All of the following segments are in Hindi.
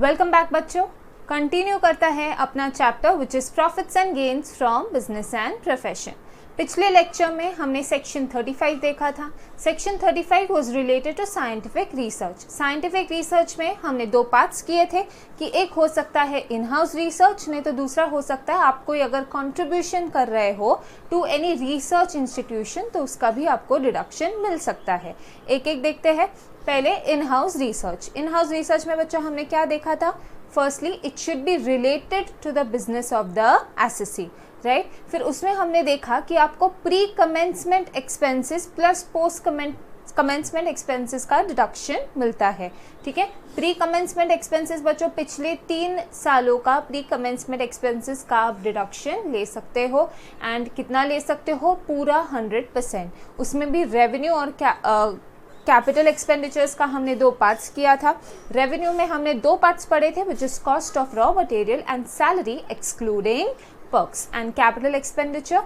वेलकम बैक बच्चों। कंटिन्यू करता है अपना chapter which is profits and gains from business and profession. पिछले लेक्चर में हमने सेक्शन 35 देखा था। Section 35 was related to scientific research. Scientific research में हमने दो पार्ट्स किए थे कि एक हो सकता है इन हाउस रिसर्च, नहीं तो दूसरा हो सकता है आप कोई अगर कंट्रीब्यूशन कर रहे हो टू एनी रिसर्च इंस्टीट्यूशन तो उसका भी आपको डिडक्शन मिल सकता है। एक एक देखते हैं। पहले in house research. In house research में बच्चों हमने क्या देखा था? Firstly it should be related to the business of the assessee, right. फिर उसमें हमने देखा कि आपको pre commencement expenses plus post commencement expenses का डिडक्शन मिलता है। ठीक है, प्री कमेंसमेंट एक्सपेंसेस बच्चों पिछले 3 सालों का प्री कमेंसमेंट एक्सपेंसेस का आप डिडक्शन ले सकते हो। एंड कितना ले सकते हो? पूरा 100%। उसमें भी रेवेन्यू और कैपिटल एक्सपेंडिचर्स का हमने 2 पार्ट्स किया था। रेवेन्यू में हमने 2 पार्ट्स पढ़े थे which is cost of raw material and salary excluding perks. And capital expenditure,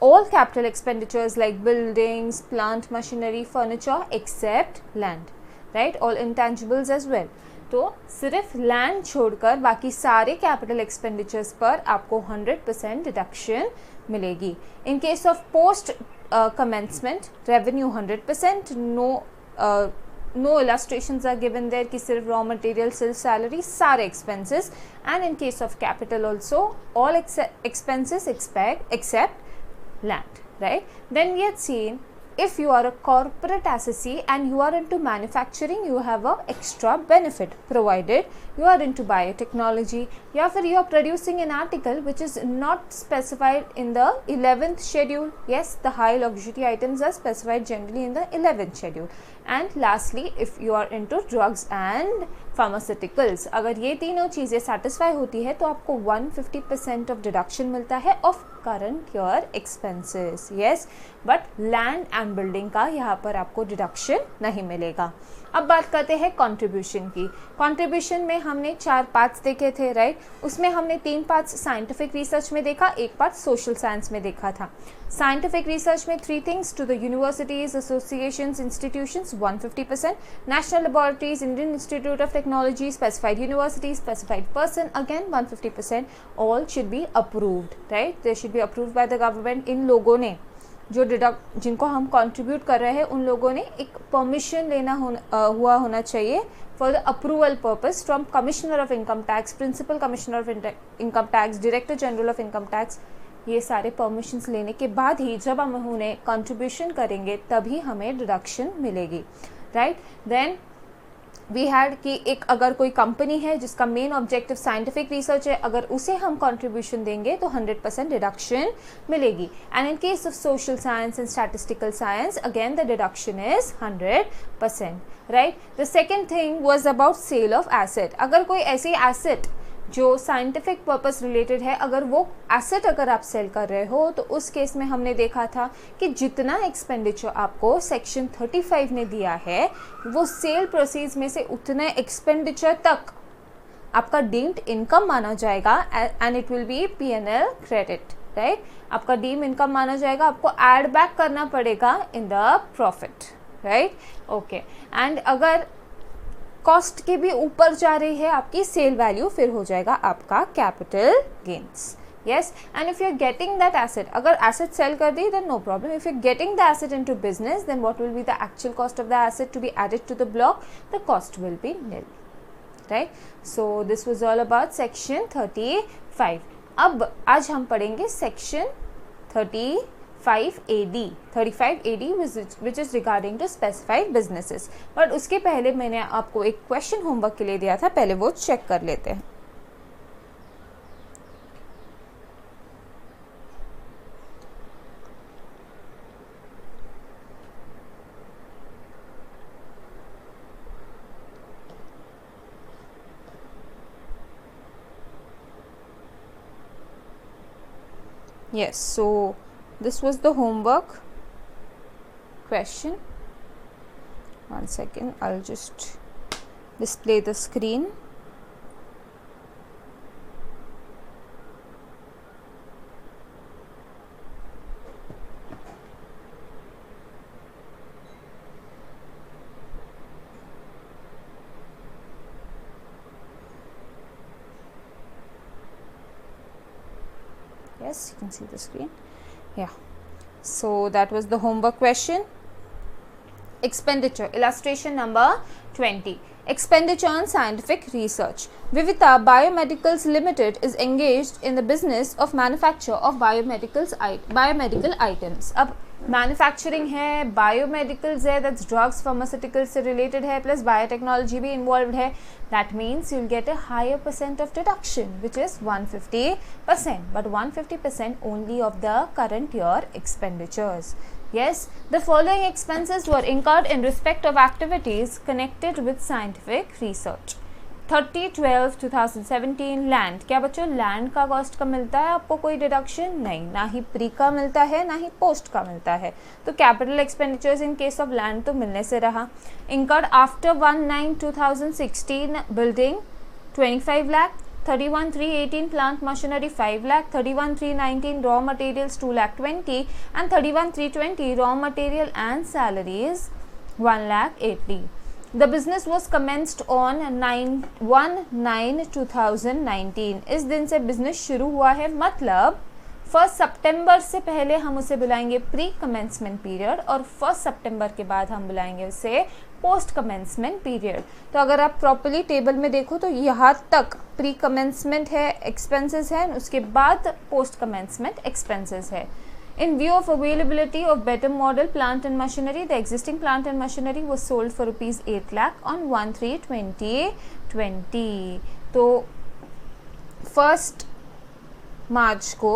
all capital expenditures like buildings, plant machinery, furniture except land, right, all intangibles as well। तो सिर्फ लैंड छोड़कर बाकी सारे कैपिटल एक्सपेंडिचर्स पर आपको 100% डिडक्शन मिलेगी। इन case of post commencement revenue 100%, no illustrations are given there कि सिर्फ raw material, सिर्फ salary, सारे expenses। and in case of capital also all expenses except land, right। then we had seen if you are a corporate assessee and you are into manufacturing you have a extra benefit provided you are into biotechnology या फिर you are producing an article which is not specified in the 11th schedule। yes, the high luxury items are specified generally in the 11th schedule। and lastly if you are into drugs and pharmaceuticals, अगर ये तीनों चीज़ें satisfy होती है तो आपको 150% of deduction मिलता है of current year expenses। yes, but land and building का यहाँ पर आपको deduction नहीं मिलेगा। अब बात करते हैं कंट्रीब्यूशन की। कंट्रीब्यूशन में हमने 4 पार्ट्स देखे थे, राइट। उसमें हमने 3 पार्ट्स साइंटिफिक रिसर्च में देखा, 1 पार्ट सोशल साइंस में देखा था। साइंटिफिक रिसर्च में 3 things to the universities, associations, institutions 150%, national laboratories, Indian institute of technology, specified university, specified person again 150%। All should be approved, right, they should be approved by the government. इन लोगों ने जो जिनको हम कंट्रीब्यूट कर रहे हैं उन लोगों ने एक परमिशन लेना होना चाहिए for the approval purpose from commissioner of income tax, principal commissioner of income tax, director general of income tax. ये सारे परमिशंस लेने के बाद ही जब हम उन्हें कंट्रीब्यूशन करेंगे तभी हमें डिडक्शन मिलेगी, राइट। देन वी हैड कि एक अगर कोई कंपनी है जिसका मेन ऑब्जेक्टिव साइंटिफिक रिसर्च है, अगर उसे हम कंट्रीब्यूशन देंगे तो 100% डिडक्शन मिलेगी। And in case of social science and statistical science again the deduction is 100%, right. The second thing was about sale of asset. अगर कोई ऐसी एसेट जो साइंटिफिक पर्पस रिलेटेड है, अगर वो एसेट अगर आप सेल कर रहे हो तो उस केस में हमने देखा था कि जितना एक्सपेंडिचर आपको सेक्शन 35 ने दिया है वो सेल प्रोसीज में से उतने एक्सपेंडिचर तक आपका डीम्ड इनकम माना जाएगा and it will be P&L credit, right. आपका डीम इनकम माना जाएगा, आपको एड बैक करना पड़ेगा in the profit, right. Okay, and अगर कॉस्ट के भी ऊपर जा रही है आपकी सेल वैल्यू, फिर हो जाएगा आपका capital gains. yes, and if you're getting that asset, अगर asset sell कर दी then no problem। if you're getting the asset into business then what will be the actual cost of the asset to be added to the block? the cost will be nil, right। so this was all about section 35। अब आज हम पढ़ेंगे section 35AD which is regarding to specified businesses। But उसके पहले मैंने आपको एक क्वेश्चन होमवर्क के लिए दिया था, पहले वो चेक कर लेते हैं। yes, so this was the homework question। one second, I'll just display the screen। Yes, you can see the screen. Yeah. So that was the homework question. Expenditure. Illustration number 20. Expenditure on scientific research. Vivita Biomedicals Limited is engaged in the business of manufacture of biomedical items. अब मैन्युफैक्चरिंग है, बायोमेडिकल्स है, दैट्स ड्रग्स फार्मास्यूटिकल्स से रिलेटेड है, प्लस बायोटेक्नोलॉजी भी इन्वॉल्व है. That means you will get a higher percent of deduction which is 150%, but 150% only of the current year expenditures. Yes, the following expenses were incurred in respect of activities connected with scientific research. 30/12/2017 land. क्या बच्चों लैंड का कॉस्ट का मिलता है आपको कोई डिडक्शन? नहीं, ना ही प्री का मिलता है ना ही पोस्ट का मिलता है. तो capital expenditures in case of land तो मिलने से रहा. Incurred after 1/9/2016 building 25 lakh. 31/3/18 plant machinery 5 lakh, 31/3/19 raw materials 2 lakh 20 and 31/3/20 raw material and salaries 1 lakh 80. The business was commenced on 1/9/2019. इस दिन से बिजनेस शुरू हुआ है, मतलब 1 सितंबर से पहले हम उसे बुलाएंगे प्री कमेंसमेंट पीरियड और 1 सितंबर के बाद हम बुलाएंगे उसे पोस्ट कमेंसमेंट पीरियड. तो अगर आप प्रॉपर्ली टेबल में देखो तो यहाँ तक प्री कमेंसमेंट है, एक्सपेंसेस है, उसके बाद पोस्ट कमेंसमेंट एक्सपेंसेस है. In view of availability of better model plant and machinery, the existing plant and machinery was sold for rupees 8 lakh on 1/3/2020. तो 1 मार्च को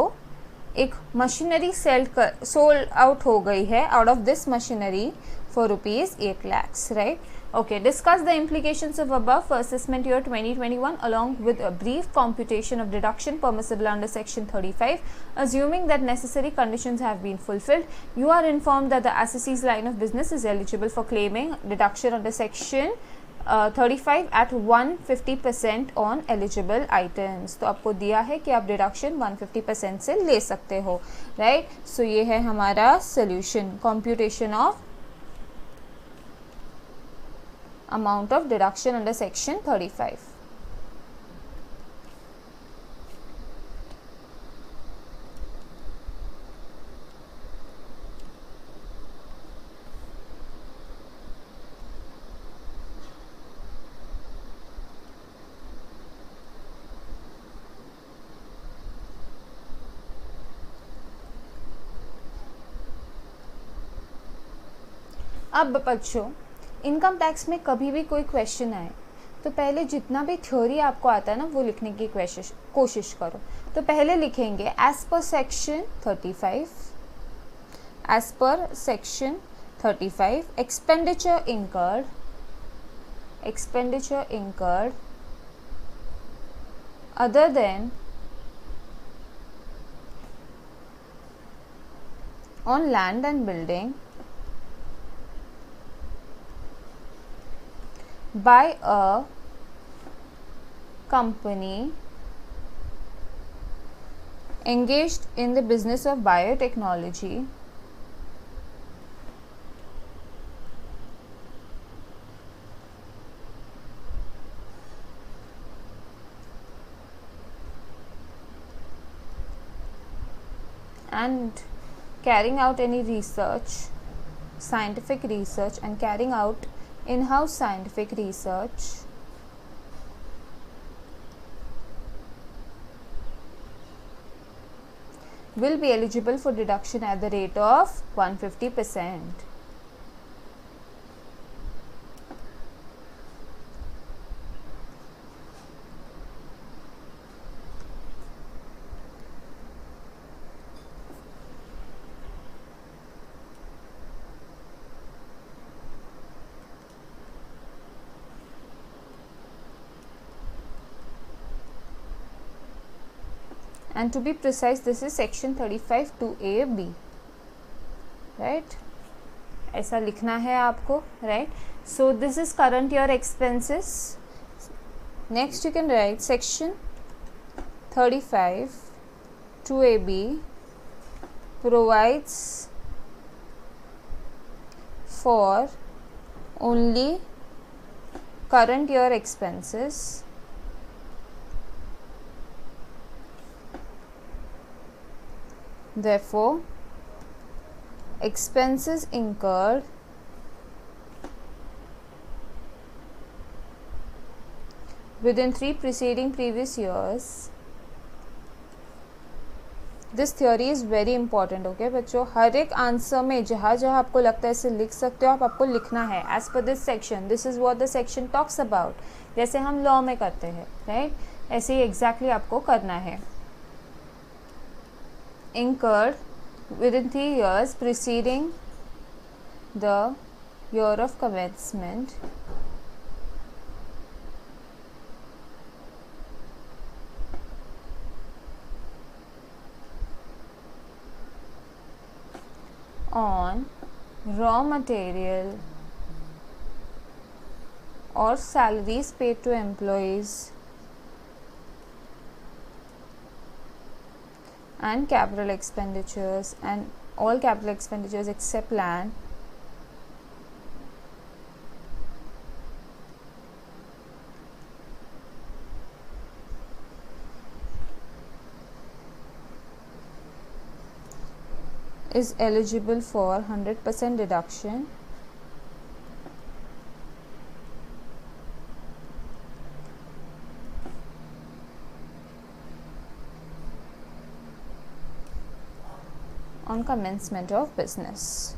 एक मशीनरी सोल्ड आउट हो गई है out of this machinery for rupees 8 lakhs, right? Okay, discuss the implications of above for assessment year 2021 along with a brief computation of deduction permissible under section 35. Assuming that necessary conditions have been fulfilled, you are informed that the assessee's line of business is eligible for claiming deduction under section 35 at 150% on eligible items. तो आपको दिया है कि आप डिडक्शन 150% से ले सकते हो, राइट? सो ये है हमारा solution, computation of amount of deduction under section 35. अब बच्चों इनकम टैक्स में कभी भी कोई क्वेश्चन आए तो पहले जितना भी थ्योरी आपको आता है ना वो लिखने की कोशिश करो. तो पहले लिखेंगे as per section 35, as per section 35 expenditure incurred other than on land and building by a company engaged in the business of biotechnology and carrying out any research, scientific research, and carrying out in-house scientific research will be eligible for deduction at the rate of 150%. And to be precise, this is section 35 2A-B, right? ऐसा लिखना है आपको, right? So this is current year expenses. Next you can write section 35 2A-B provides for only current year expenses Therefore, expenses incurred within 3 preceding previous years. This theory is very important. Okay बच्चों, हर एक आंसर में जहाँ जहाँ आपको लगता है इसे लिख सकते हो आप, आपको लिखना है as per this section. This is what the section talks about. जैसे हम लॉ में करते हैं, राइट, ऐसे ही एग्जैक्टली आपको करना है. incurred within 3 years preceding the year of commencement on raw material or salaries paid to employees and capital expenditures and all capital expenditures except land is eligible for 100% deduction on commencement of business.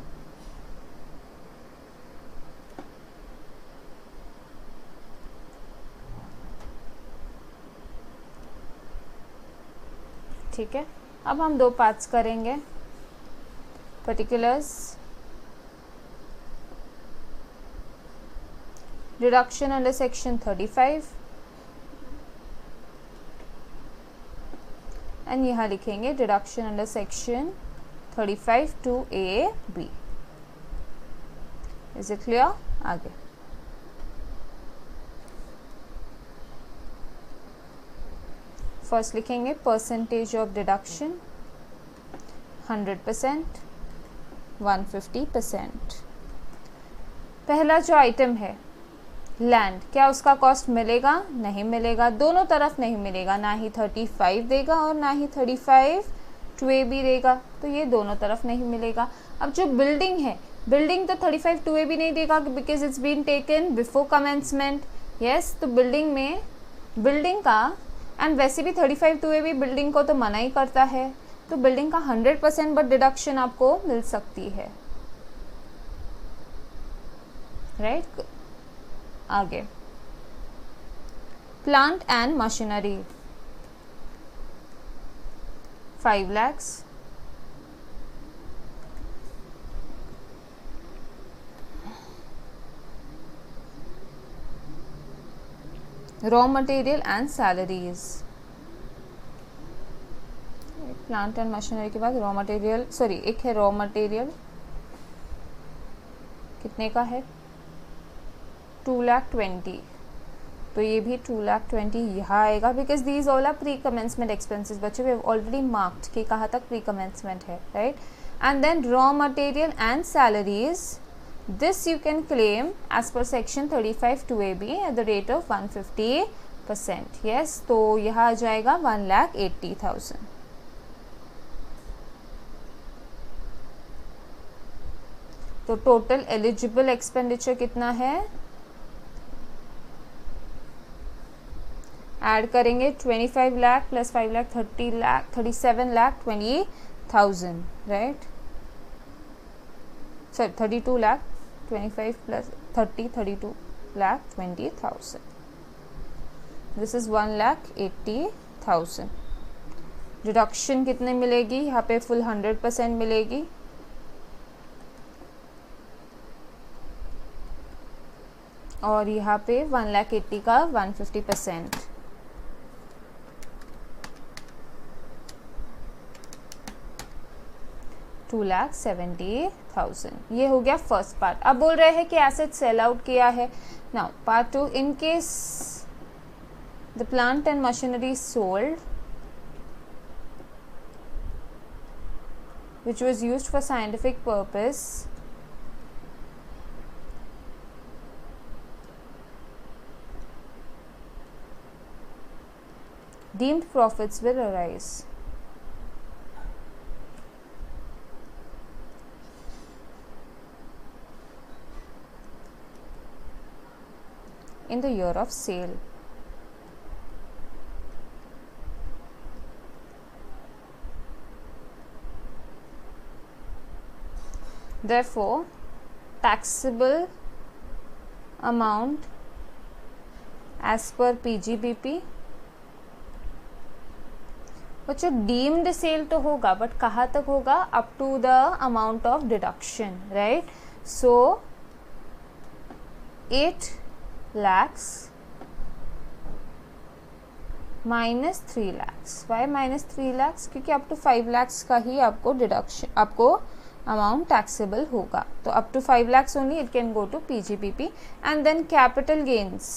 ठीक है, अब हम 2 पार्ट्स करेंगे. particulars, deduction under section 35 and यहाँ लिखेंगे deduction under section 35 to A B. Is it clear? आगे फर्स्ट लिखेंगे percentage of deduction 100%, 150%. पहला जो आइटम है लैंड, क्या उसका कॉस्ट मिलेगा? नहीं मिलेगा, दोनों तरफ नहीं मिलेगा, ना ही 35 देगा और ना ही 35 टू ए बी देगा, तो ये दोनों तरफ नहीं मिलेगा. अब जो बिल्डिंग है, बिल्डिंग तो 35 टू ए बी नहीं देगा because it's been taken before commencement. Yes, तो बिल्डिंग में बिल्डिंग का, एंड वैसे भी 35 टू ए बी बिल्डिंग को तो मना ही करता है, तो बिल्डिंग का 100% बट डिडक्शन आपको मिल सकती है, राइट. आगे plant and machinery 5 lakhs, raw material and salaries. Plant and machinery के बाद रॉ मटेरियल, सॉरी एक है रॉ मटेरियल, कितने का है? 2,20,000, तो ये भी 2,20,000 यहाँ आएगा because these all are pre commencement expenses. बच्चों, वी हैव ऑलरेडी मार्क्ड कि कहाँ तक प्री कमेंसमेंट है, right. And then raw material and salaries, this you can claim as per section 35 two A B at the rate of 150%. Yes, तो यहाँ आ जाएगा 1,80,000. तो टोटल एलिजिबल एक्सपेंडिचर कितना है? ऐड करेंगे 25 lakh plus 5 lakh 30 lakh 37,20,000, right. Sorry 32 lakh 25 plus 30 32,20,000. This is 1,80,000. Deduction कितने मिलेगी? यहाँ पे फुल 100% मिलेगी. और यहाँ पे 1,80,000 का 150%. $2,70,000. ये हो गया फर्स्ट पार्ट. अब बोल रहे हैं कि एसेट सेल आउट किया है. Now part 2, in case the plant and machinery sold which was used for scientific purpose deemed profits will arise. in the year of sale. Therefore, taxable amount as per PGBP, बच्चों डीम्ड सेल तो होगा बट कहाँ तक होगा, up to the amount of deduction, right. So 8 lakhs minus 3 lakhs. Why minus 3 lakhs? क्योंकि अप टू 5 lakhs का ही आपको डिडक्शन, आपको अमाउंट टैक्सेबल होगा. तो up to 5 lakhs only it can go to PGBP. And then capital gains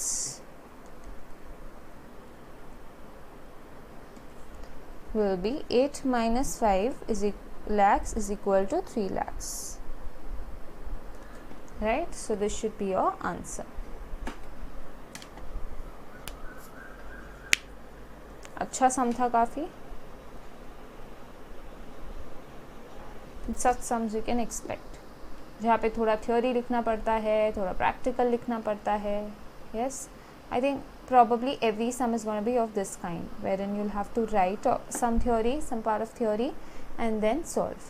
will be 8 minus 5 lakhs is equal to 3 lakhs, right. So this should be your answer. अच्छा सम था काफ़ी. such sums you can expect, जहाँ पे थोड़ा थ्योरी लिखना पड़ता है, थोड़ा प्रैक्टिकल लिखना पड़ता है. yes, I think probably every sum is going to be of this kind, wherein you'll have to write some theory, some part of theory, and then solve.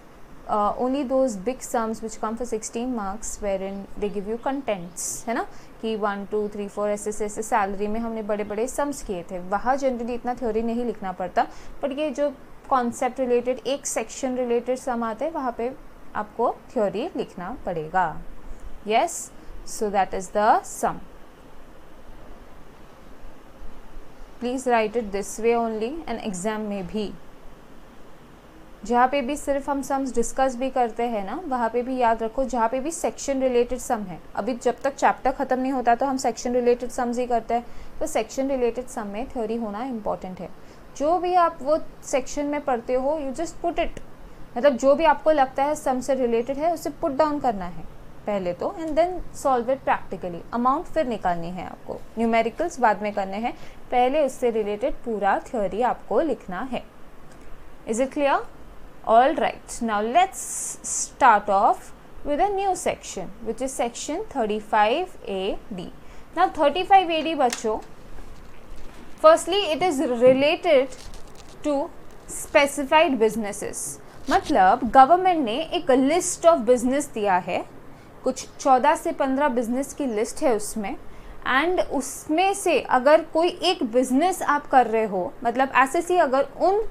Only those big sums which come for 16 marks, wherein they give you contents, है ना, कि 1 2 3 4 ऐसे सैलरी में हमने बड़े बड़े सम्स किए थे, वहाँ जनरली इतना थ्योरी नहीं लिखना पड़ता. बट ये जो कॉन्सेप्ट रिलेटेड, एक सेक्शन रिलेटेड सम आते हैं, वहाँ पे आपको थ्योरी लिखना पड़ेगा. yes, so that is the sum. Please write it this way only. And exam में भी जहाँ पे भी सिर्फ हम सम्स डिस्कस भी करते हैं ना, वहाँ पे भी याद रखो, जहाँ पे भी सेक्शन रिलेटेड सम है, अभी जब तक चैप्टर ख़त्म नहीं होता तो हम सेक्शन रिलेटेड सम्स ही करते हैं. तो सेक्शन रिलेटेड सम में थ्योरी होना इम्पॉर्टेंट है. जो भी आप वो सेक्शन में पढ़ते हो, यू जस्ट पुट इट, मतलब जो भी आपको लगता है सम से रिलेटेड है उसे पुट डाउन करना है पहले तो, and then solve it practically. Amount फिर निकालनी है आपको, न्यूमेरिकल्स बाद में करने हैं, पहले उससे रिलेटेड पूरा थ्योरी आपको लिखना है. Is it clear? All right, now let's start of with a new section which is section 35AD. Now 35AD बच्चों, firstly it is related to specified businesses. मतलब गवर्नमेंट ने एक लिस्ट ऑफ बिजनेस दिया है, कुछ 14 से 15 बिजनेस की लिस्ट है उसमें, एंड उसमें से अगर कोई एक बिजनेस आप कर रहे हो, मतलब ऐसे ही अगर उन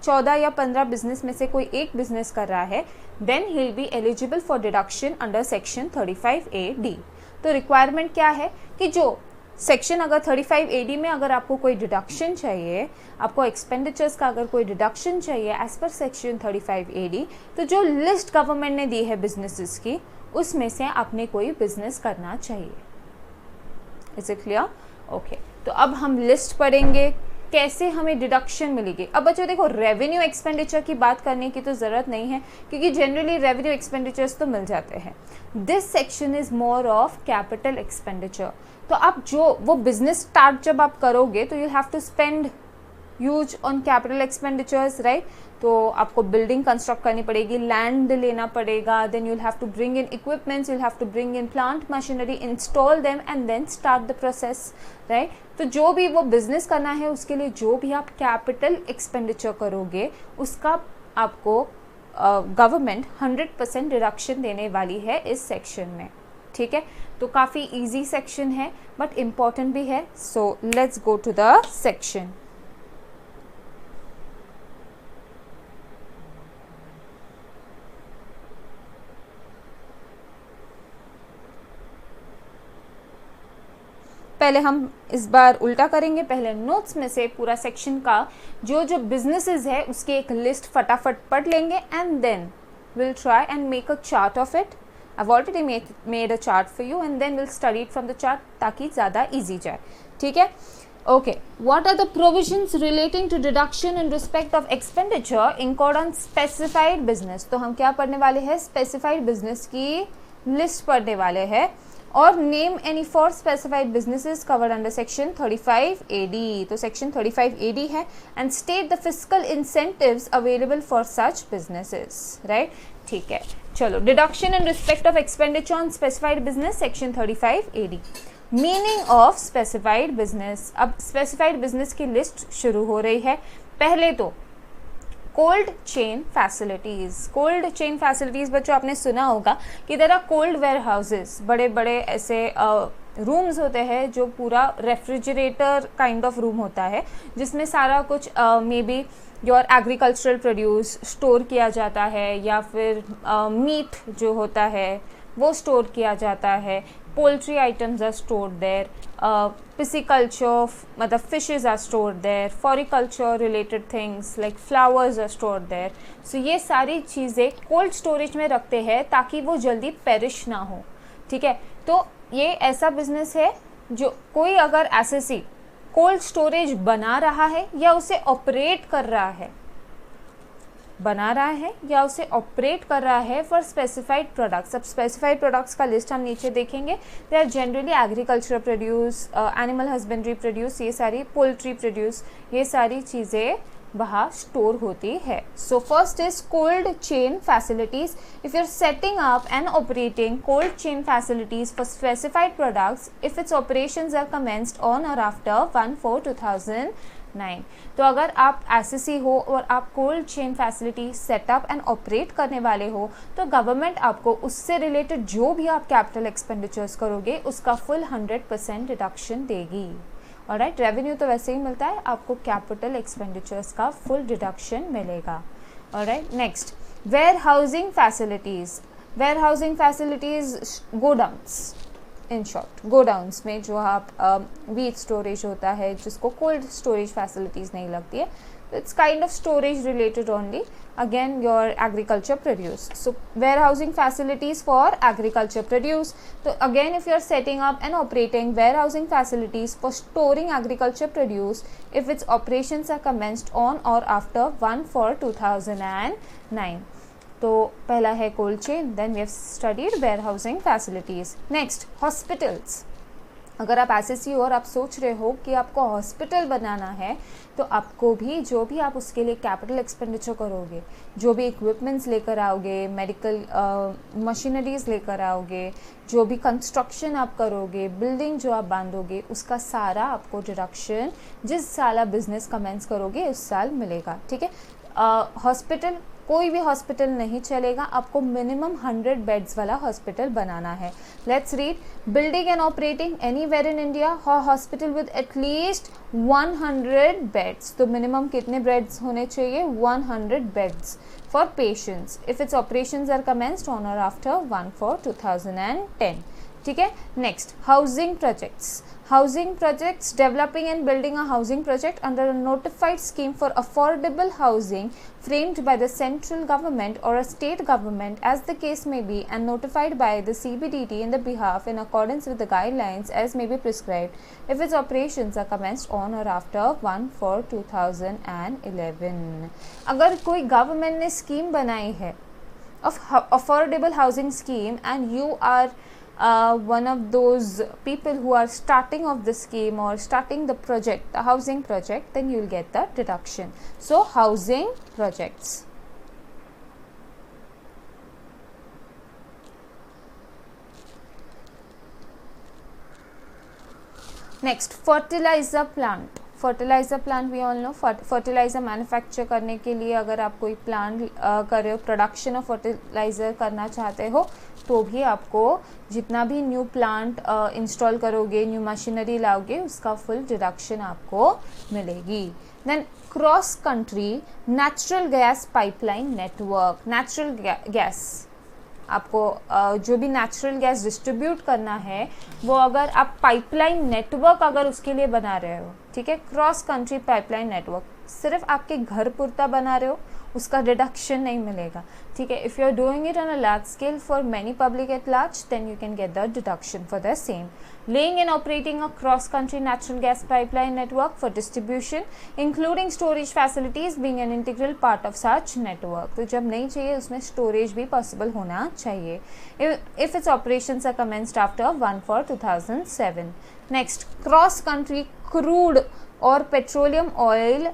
14 या 15 बिजनेस में से कोई एक बिजनेस कर रहा है, then he will be eligible for deduction under section 35AD. तो रिक्वायरमेंट क्या है कि जो सेक्शन अगर 35AD में अगर आपको कोई डिडक्शन चाहिए, आपको एक्सपेंडिचर्स का अगर कोई डिडक्शन चाहिए एज पर सेक्शन 35AD, तो जो लिस्ट गवर्नमेंट ने दी है बिजनेसेस की, उसमें से आपने कोई बिजनेस करना चाहिए. Is it clear? ओके, तो अब हम लिस्ट पढ़ेंगे, कैसे हमें डिडक्शन मिलेगी. अब बच्चों देखो, रेवेन्यू एक्सपेंडिचर की बात करने की तो ज़रूरत नहीं है, क्योंकि जनरली रेवेन्यू एक्सपेंडिचर्स तो मिल जाते हैं. This section is more of capital expenditure. तो आप जो वो बिजनेस स्टार्ट जब आप करोगे तो you have to spend huge on capital expenditures, right. तो आपको बिल्डिंग कंस्ट्रक्ट करनी पड़ेगी, लैंड लेना पड़ेगा, then you'll have to bring in equipments, you'll have to bring in plant machinery, install them and then start the process, right. तो जो भी वो बिजनेस करना है उसके लिए जो भी आप कैपिटल एक्सपेंडिचर करोगे, उसका आपको गवर्नमेंट 100% डिडक्शन देने वाली है इस सेक्शन में. ठीक है, तो काफ़ी इजी सेक्शन है बट इम्पॉर्टेंट भी है. So let's go to the section. पहले हम इस बार उल्टा करेंगे. पहले नोट्स में से पूरा सेक्शन का जो जो बिजनेसेस है उसकी एक लिस्ट फटाफट पढ़ लेंगे, and then will try and make a chart of it. I've already made a chart for you, and then we'll study it from the chart ताकि ज़्यादा easy जाए. ठीक है? Okay. What are the provisions relating to deduction in respect of expenditure incurred on specified business? तो हम क्या पढ़ने वाले हैं? Specified business की list पढ़ने वाले हैं. और name any four specified businesses covered under section 35AD. तो section 35AD है, and state the fiscal incentives available for such businesses, right? ठीक है, चलो. Deduction in respect of expenditure on specified business, section 35AD. Meaning of specified business. अब स्पेसिफाइड बिजनेस की लिस्ट शुरू हो रही है। पहले तो cold chain facilities. Cold chain facilities बच्चों आपने सुना होगा कि there are cold warehouses, बड़े बड़े ऐसे रूम्स होते हैं जो पूरा रेफ्रिजरेटर काइंड ऑफ रूम होता है, जिसमें सारा कुछ may be your agricultural produce store किया जाता है, या फिर मीट जो होता है वो स्टोर किया जाता है, poultry items are stored there, pisciculture मतलब fishes are stored there, floriculture related things like flowers are stored there. So ये सारी चीज़ें कोल्ड स्टोरेज में रखते हैं ताकि वो जल्दी पेरिश ना हो, ठीक है। तो ये ऐसा बिजनेस है जो कोई अगर एसएससी कोल्ड स्टोरेज बना रहा है या उसे ऑपरेट कर रहा है, या उसे ऑपरेट कर रहा है फॉर स्पेसिफाइड प्रोडक्ट्स। अब स्पेसिफाइड प्रोडक्ट्स का लिस्ट हम नीचे देखेंगे। They are generally agriculture produce, animal husbandry produce, ये सारी पोल्ट्री प्रोड्यूस, ये सारी चीज़ें वहाँ स्टोर होती है। So first is cold chain facilities. If you are setting up and operating cold chain facilities for specified products if its operations are commenced on और आफ्टर 1/4/2009। तो अगर आप एसएससी हो और आप cold chain facility setup and operate करने वाले हो, तो गवर्नमेंट आपको उससे रिलेटेड जो भी आप कैपिटल एक्सपेंडिचर्स करोगे उसका फुल 100% डिडक्शन देगी। ऑलराइट, रेवेन्यू तो वैसे ही मिलता है, आपको कैपिटल एक्सपेंडिचर्स का फुल डिडक्शन मिलेगा। Alright, next warehousing facilities. Warehousing facilities godowns, in short godowns में जो आप वीट स्टोरेज होता है जिसको कोल्ड स्टोरेज फैसिलिटीज़ नहीं लगती है, तो it's kind of storage related only, again your agriculture produce. So warehousing facilities for agriculture produce. तो again if you are setting up and operating warehousing facilities for storing agriculture produce if its operations are commenced on और आफ्टर 1/4/2009। तो पहला है cold chain, then we have studied warehousing facilities. Next hospitals. अगर आप एसएससी हो और आप सोच रहे हो कि आपको हॉस्पिटल बनाना है, तो आपको भी जो भी आप उसके लिए कैपिटल एक्सपेंडिचर करोगे, जो भी इक्विपमेंट्स लेकर आओगे, मेडिकल मशीनरीज लेकर आओगे, जो भी कंस्ट्रक्शन आप करोगे, बिल्डिंग जो आप बांधोगे, उसका सारा आपको डिडक्शन जिस साल आप बिजनेस कमेंस करोगे उस साल मिलेगा, ठीक है। हॉस्पिटल, कोई भी हॉस्पिटल नहीं चलेगा, आपको मिनिमम 100 बेड्स वाला हॉस्पिटल बनाना है। Let's read, building and operating anywhere in India hospital with at least 100 beds. तो मिनिमम कितने बेड्स होने चाहिए? 100 beds for patients if its operations are commenced on और आफ्टर 1/4/2010, ठीक है। Next housing projects. Housing projects, developing and building a housing project under a notified scheme for affordable housing framed by the central government or a state government as the case may be and notified by the CBDT in the behalf in accordance with the guidelines as may be prescribed if its operations are commenced on or after 1/4/2011। अगर कोई गवर्नमेंट ने स्कीम बनाई है of affordable housing scheme and you are one of those people who are starting off the scheme or starting the project, the housing project, then you will get the deduction. So housing projects. Next, fertilizer plant. Fertilizer plant we all know, fertilizer manufacture करने के लिए अगर आप कोई प्लांट कर रहे हो, प्रोडक्शन ऑफ फर्टिलाइज़र करना चाहते हो, तो भी आपको जितना भी न्यू प्लांट इंस्टॉल करोगे, न्यू मशीनरी लाओगे, उसका फुल डिडक्शन आपको मिलेगी। Then cross country natural gas pipeline network. Natural gas आपको जो भी नेचुरल गैस डिस्ट्रीब्यूट करना है, वो अगर आप पाइपलाइन नेटवर्क अगर उसके लिए बना रहे हो, ठीक है, क्रॉस कंट्री पाइपलाइन नेटवर्क, सिर्फ आपके घर पुरता बना रहे हो, उसका डिडक्शन नहीं मिलेगा, ठीक है। If you are doing it on a large scale for many public at large, then you can get the deduction for the same. Laying and operating a cross country natural gas pipeline network for distribution including storage facilities being an integral part of such network. तो जब नहीं चाहिए उसमें स्टोरेज भी पॉसिबल होना चाहिए if its operations are commenced after 1/4/2007। Next, cross country crude or petroleum oil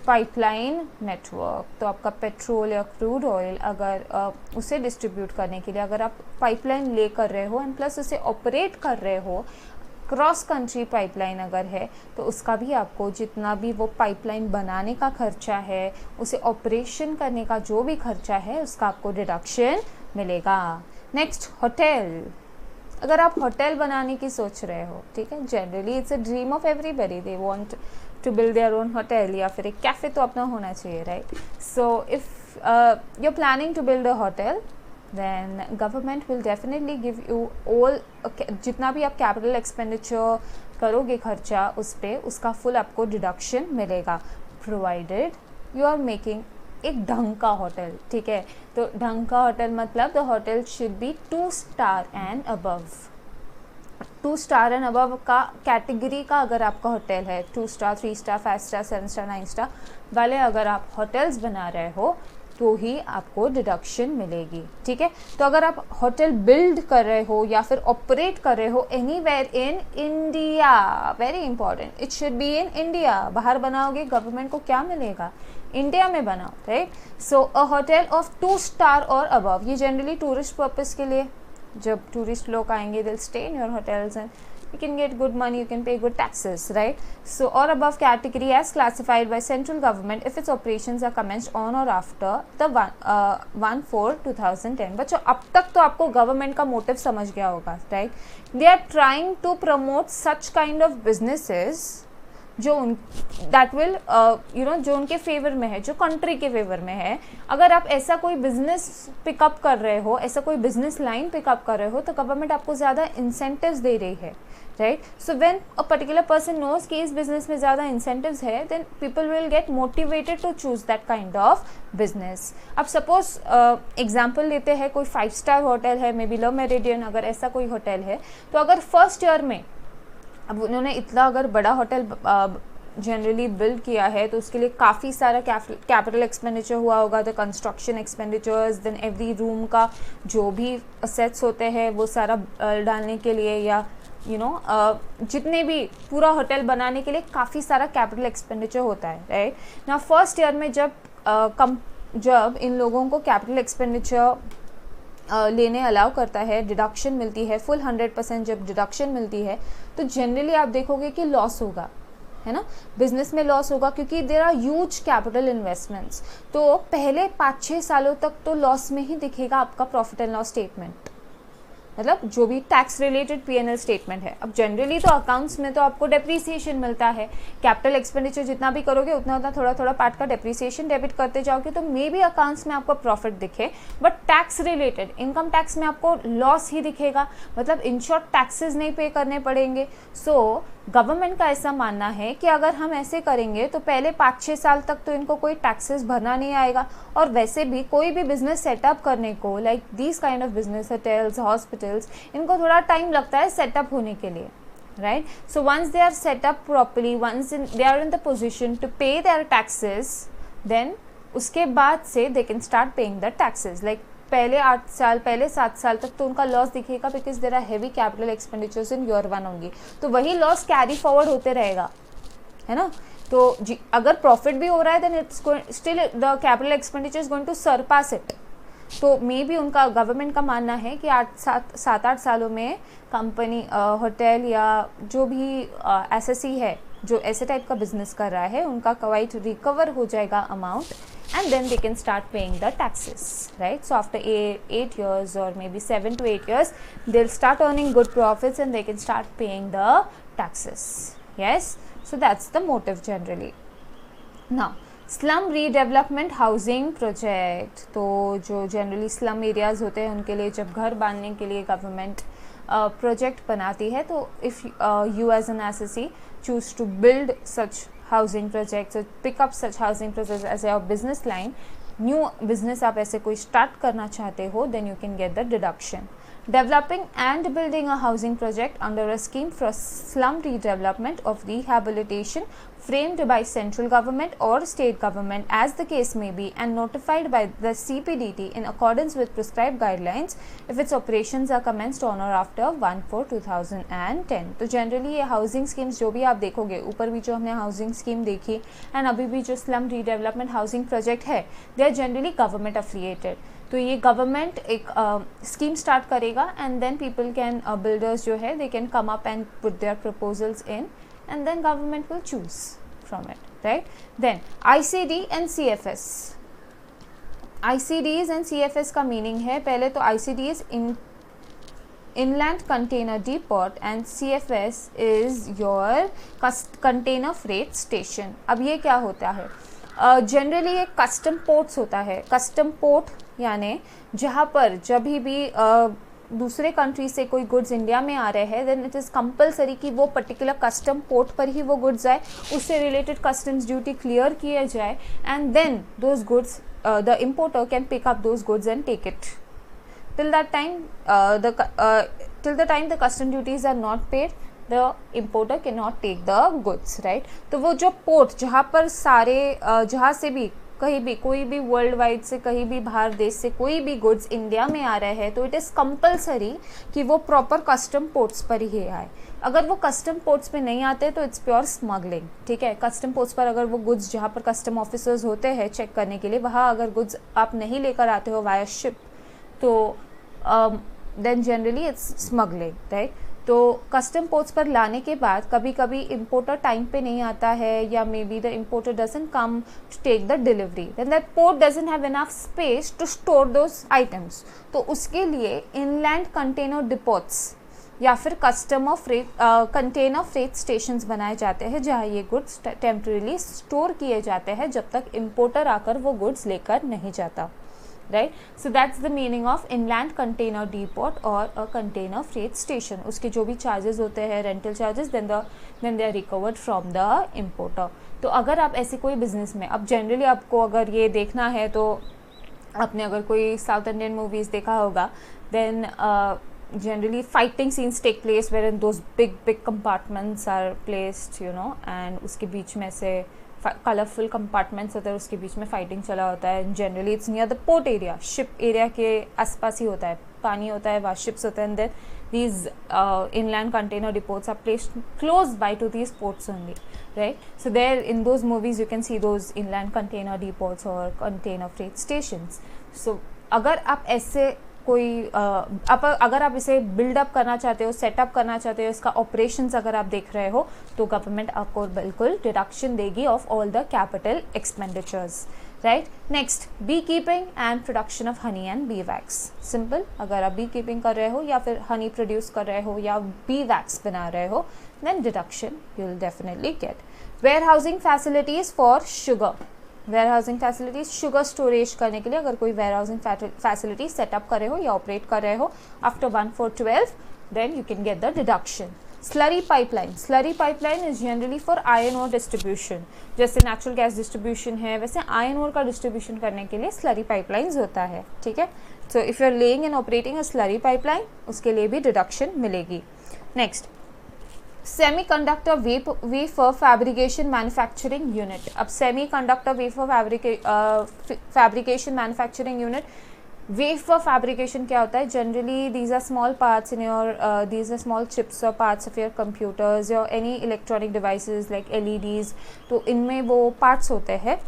pipeline network. तो आपका पेट्रोल या क्रूड ऑयल अगर उसे डिस्ट्रीब्यूट करने के लिए अगर आप पाइपलाइन ले कर रहे हो एंड प्लस उसे ऑपरेट कर रहे हो क्रॉस कंट्री पाइपलाइन अगर है तो उसका भी आपको जितना भी वो पाइपलाइन बनाने का खर्चा है, उसे ऑपरेशन करने का जो भी खर्चा है, उसका आपको डिडक्शन मिलेगा। Next, hotel. अगर आप होटल बनाने की सोच रहे हो, ठीक है, generally it's a dream of everybody, they want to build their own hotel या फिर एक कैफ़े तो अपना होना चाहिए, right? So if you are planning to build a hotel, then government will definitely give you all जितना भी आप कैपिटल एक्सपेंडिचर करोगे खर्चा उस पर, उसका फुल आपको डिडक्शन मिलेगा, प्रोवाइडेड यू आर मेकिंग एक ढंग का होटल, ठीक है? तो ढंग का होटल मतलब the hotel should be 2 star and above. 2 star and above का कैटेगरी का अगर आपका होटल है, 2 star, 3 star, 5 star, 7 star, 9 star वाले अगर आप होटल्स बना रहे हो तो ही आपको डिडक्शन मिलेगी, ठीक है? तो अगर आप होटल बिल्ड कर रहे हो या फिर ऑपरेट कर रहे हो anywhere in India, very important, it should be in India. बाहर बनाओगे गवर्नमेंट को क्या मिलेगा? इंडिया में बनाओ, right? So a hotel of 2 star और अबव, ये जनरली टूरिस्ट पर्पस के लिए, जब टूरिस्ट लोग आएंगे they'll stay in your hotels and you can get good money, you can pay good taxes, right? So or above category as classified by central government if its operations are commenced on or after the 1/4/2010। बच्चों अब तक तो आपको गवर्नमेंट का मोटिव समझ गया होगा, right? They are trying to promote such kind of businesses जो दैट विल जो उनके फेवर में है, जो कंट्री के फेवर में है। अगर आप ऐसा कोई बिजनेस पिकअप कर रहे हो, ऐसा कोई बिजनेस लाइन पिकअप कर रहे हो, तो गवर्नमेंट आपको ज़्यादा इंसेंटिव्स दे रही है, right? So when a particular person knows कि इस बिजनेस में ज़्यादा इंसेंटिव्स है, then people will get motivated to choose that kind of business. अब सपोज एग्जाम्पल लेते हैं, कोई 5 स्टार होटल है, मे बी लो मेरिडियन, अगर ऐसा कोई होटल है, तो अगर फर्स्ट ईयर में अब उन्होंने इतना अगर बड़ा होटल जनरली बिल्ड किया है तो उसके लिए काफ़ी सारा कैपिटल एक्सपेंडिचर हुआ होगा, the construction expenditures, then every room का जो भी असेट्स होते हैं वो सारा डालने के लिए, या जितने भी पूरा होटल बनाने के लिए काफ़ी सारा कैपिटल एक्सपेंडिचर होता है, राइट? ना फर्स्ट ईयर में जब इन लोगों को कैपिटल एक्सपेंडिचर लेने अलाउ करता है, डिडक्शन मिलती है, फुल 100% जब डिडक्शन मिलती है, तो जनरली आप देखोगे कि लॉस होगा, है ना? बिजनेस में लॉस होगा क्योंकि there are huge capital investments. तो पहले 5-6 सालों तक तो लॉस में ही दिखेगा आपका प्रॉफिट एंड लॉस स्टेटमेंट, मतलब जो भी टैक्स रिलेटेड P&L स्टेटमेंट है। अब जनरली तो अकाउंट्स में तो आपको डेप्रीसिएशन मिलता है, कैपिटल एक्सपेंडिचर जितना भी करोगे उतना उतना थोड़ा थोड़ा पार्ट का डेप्रीसिएशन डेबिट करते जाओगे, तो मे बी अकाउंट्स में आपको प्रॉफिट दिखे, but tax related income tax में आपको लॉस ही दिखेगा, मतलब इन शॉर्ट टैक्सेस नहीं पे करने पड़ेंगे। सो गवर्नमेंट का ऐसा मानना है कि अगर हम ऐसे करेंगे तो पहले 5-6 साल तक तो इनको कोई टैक्सेस भरना नहीं आएगा, और वैसे भी कोई भी बिजनेस सेटअप करने को, like this kind of business, hotels, hospitals, इनको थोड़ा टाइम लगता है सेटअप होने के लिए, right? So once they are set up properly, once they are in the position to pay their taxes, then उसके बाद से they can start paying the taxes. Like पहले 8 साल, पहले 7 साल तक तो उनका लॉस दिखेगा because there are heavy capital expenditures in year 1 only, तो वही लॉस कैरी फॉरवर्ड होते रहेगा, है ना? तो अगर प्रॉफिट भी हो रहा है then it's still the capital expenditure is going to surpass it. तो मे बी उनका गवर्नमेंट का मानना है कि 7-8 सालों में कंपनी होटल या जो भी एसएससी है जो ऐसे टाइप का बिजनेस कर रहा है, उनका क्वाइट रिकवर हो जाएगा amount, and then they can start paying the taxes, right? So after 8 years or maybe 7 to 8 years, they'll start earning good profits and they can start paying the taxes. Yes, so that's the motive generally. Now slum redevelopment housing project, तो जो जनरली स्लम एरियाज़ होते हैं उनके लिए जब घर बांधने के लिए गवर्नमेंट प्रोजेक्ट बनाती है, तो if you as an assessee choose to build such housing projects, pick up such housing projects as a business line, new business आप ऐसे कोई स्टार्ट करना चाहते हो, then you can get the deduction. Developing and building a housing project under a scheme for slum redevelopment of rehabilitation framed by central government or state government as the case may be and notified by the CPDT in accordance with prescribed guidelines if its operations are commenced on or after 1/4/2010। तो जनरली ये हाउसिंग स्कीम्स जो भी आप देखोगे, ऊपर भी जो हमने हाउसिंग स्कीम देखी एंड अभी भी जो स्लम रीडेवलपमेंट हाउसिंग प्रोजेक्ट है, they are generally government affiliated. तो ये गवर्नमेंट एक स्कीम स्टार्ट करेगा and then people can builders जो है they can come up and put their proposals in and then government will choose from it, right. Then ICD and CFS. ICDs and CFS का मीनिंग है, पहले तो ICDs Inland Container Depot and CFS is your Container Freight Station. अब ये क्या होता है? जनरली ये कस्टम पोर्ट्स होता है. कस्टम पोर्ट यानी जहाँ पर जब भी दूसरे कंट्री से कोई गुड्स इंडिया में आ रहे हैं देन इट इज़ कंपलसरी कि वो पर्टिकुलर कस्टम पोर्ट पर ही वो गुड्स आए, उससे रिलेटेड कस्टम्स ड्यूटी क्लियर किया जाए and then those goods the importer can pick up those goods and take it. Till the time the custom duties are not paid, the importer cannot take the goods, right. तो वो जो पोर्ट जहाँ पर सारे जहाँ से भी कहीं भी कोई भी वर्ल्ड वाइड से कहीं भी बाहर देश से कोई भी गुड्स इंडिया में आ रहे हैं तो इट इज़ कंपलसरी कि वो प्रॉपर कस्टम पोर्ट्स पर ही आए. अगर वो कस्टम पोर्ट्स पे नहीं आते तो इट्स प्योर स्मगलिंग, ठीक है. कस्टम पोर्ट्स पर अगर वो गुड्स जहाँ पर कस्टम ऑफिसर्स होते हैं चेक करने के लिए, वहाँ अगर गुड्स आप नहीं लेकर आते हो वाया शिप तो then generally it's smuggling, right. तो कस्टम पोर्ट्स पर लाने के बाद कभी कभी इम्पोर्टर टाइम पे नहीं आता है या maybe the importer doesn't come to take the delivery, then that port doesn't have enough space to store those items. तो उसके लिए इनलैंड कंटेनर डिपोट्स या फिर कंटेनर फ्रेट स्टेशंस बनाए जाते हैं जहाँ ये गुड्स टेम्परेली स्टोर किए जाते हैं जब तक इम्पोर्टर आकर वो गुड्स लेकर नहीं जाता, right. So that's the meaning of inland container depot or a container freight station. उसके जो भी charges होते हैं rental charges then they are recovered from the importer. तो अगर आप ऐसे कोई business में, अब generally आपको अगर ये देखना है तो आपने अगर कोई South Indian movies देखा होगा then generally fighting scenes take place wherein those big compartments are placed, you know, and उसके बीच में से कलरफुल कंपार्टमेंट्स होता है, उसके बीच में फाइटिंग चला होता है. Generally it's near the port area, ship area के आसपास ही होता है, पानी होता है, वहाँ शिप्स होते हैं and then these inland container depots are placed close by to these ports only, right. So there in those movies you can see those inland container depots और कंटेनर फ्रेट स्टेशंस. सो अगर आप ऐसे कोई अगर आप इसे बिल्डअप करना चाहते हो, सेटअप करना चाहते हो, इसका ऑपरेशंस अगर आप देख रहे हो तो गवर्नमेंट आपको बिल्कुल डिडक्शन देगी of all the capital expenditures, right. Next, beekeeping and production of honey and bee wax. Simple, अगर आप बी कीपिंग कर रहे हो या फिर हनी प्रोड्यूस कर रहे हो या बी वैक्स बना रहे हो then deduction you will definitely get. Warehousing facilities for sugar. Warehousing facilities sugar storage करने के लिए अगर कोई वेयर हाउसिंग फैसिलिटी सेटअप कर रहे हो या ऑपरेट कर रहे हो after 1/4/12 then you can get the deduction. Slurry pipeline. Slurry pipeline is generally for iron ore distribution. जैसे नेचुरल गैस डिस्ट्रीब्यूशन है वैसे आयरन ओर का डिस्ट्रीब्यूशन करने के लिए स्लरी पाइपलाइंस होता है, ठीक है. So if you are laying and operating a slurry pipeline उसके लिए भी डिडक्शन मिलेगी. Next, semiconductor wafer fabrication manufacturing unit. अब semiconductor wafer fabrication manufacturing unit, wafer fabrication क्या होता है? Generally these are small parts in your these are small chips और पार्ट्स ऑफ योर कंप्यूटर्स या any electronic devices like LEDs. तो इनमें वो पार्ट्स होते हैं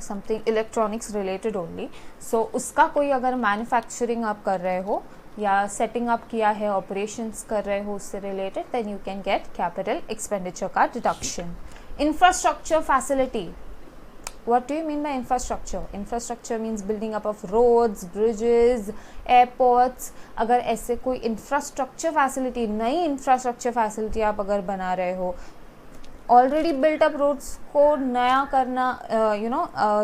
something electronics related only. So उसका कोई अगर मैन्युफैक्चरिंग आप कर रहे हो या सेटिंग अप किया है, ऑपरेशंस कर रहे हो उससे related then you can get capital expenditure का deduction. Infrastructure facility. What do you mean by infrastructure? Infrastructure means building up of roads, bridges, airports. अगर ऐसे कोई इंफ्रास्ट्रक्चर फैसिलिटी, नई इंफ्रास्ट्रक्चर फैसिलिटी आप अगर बना रहे हो, ऑलरेडी बिल्ट अप रोड्स को नया करना,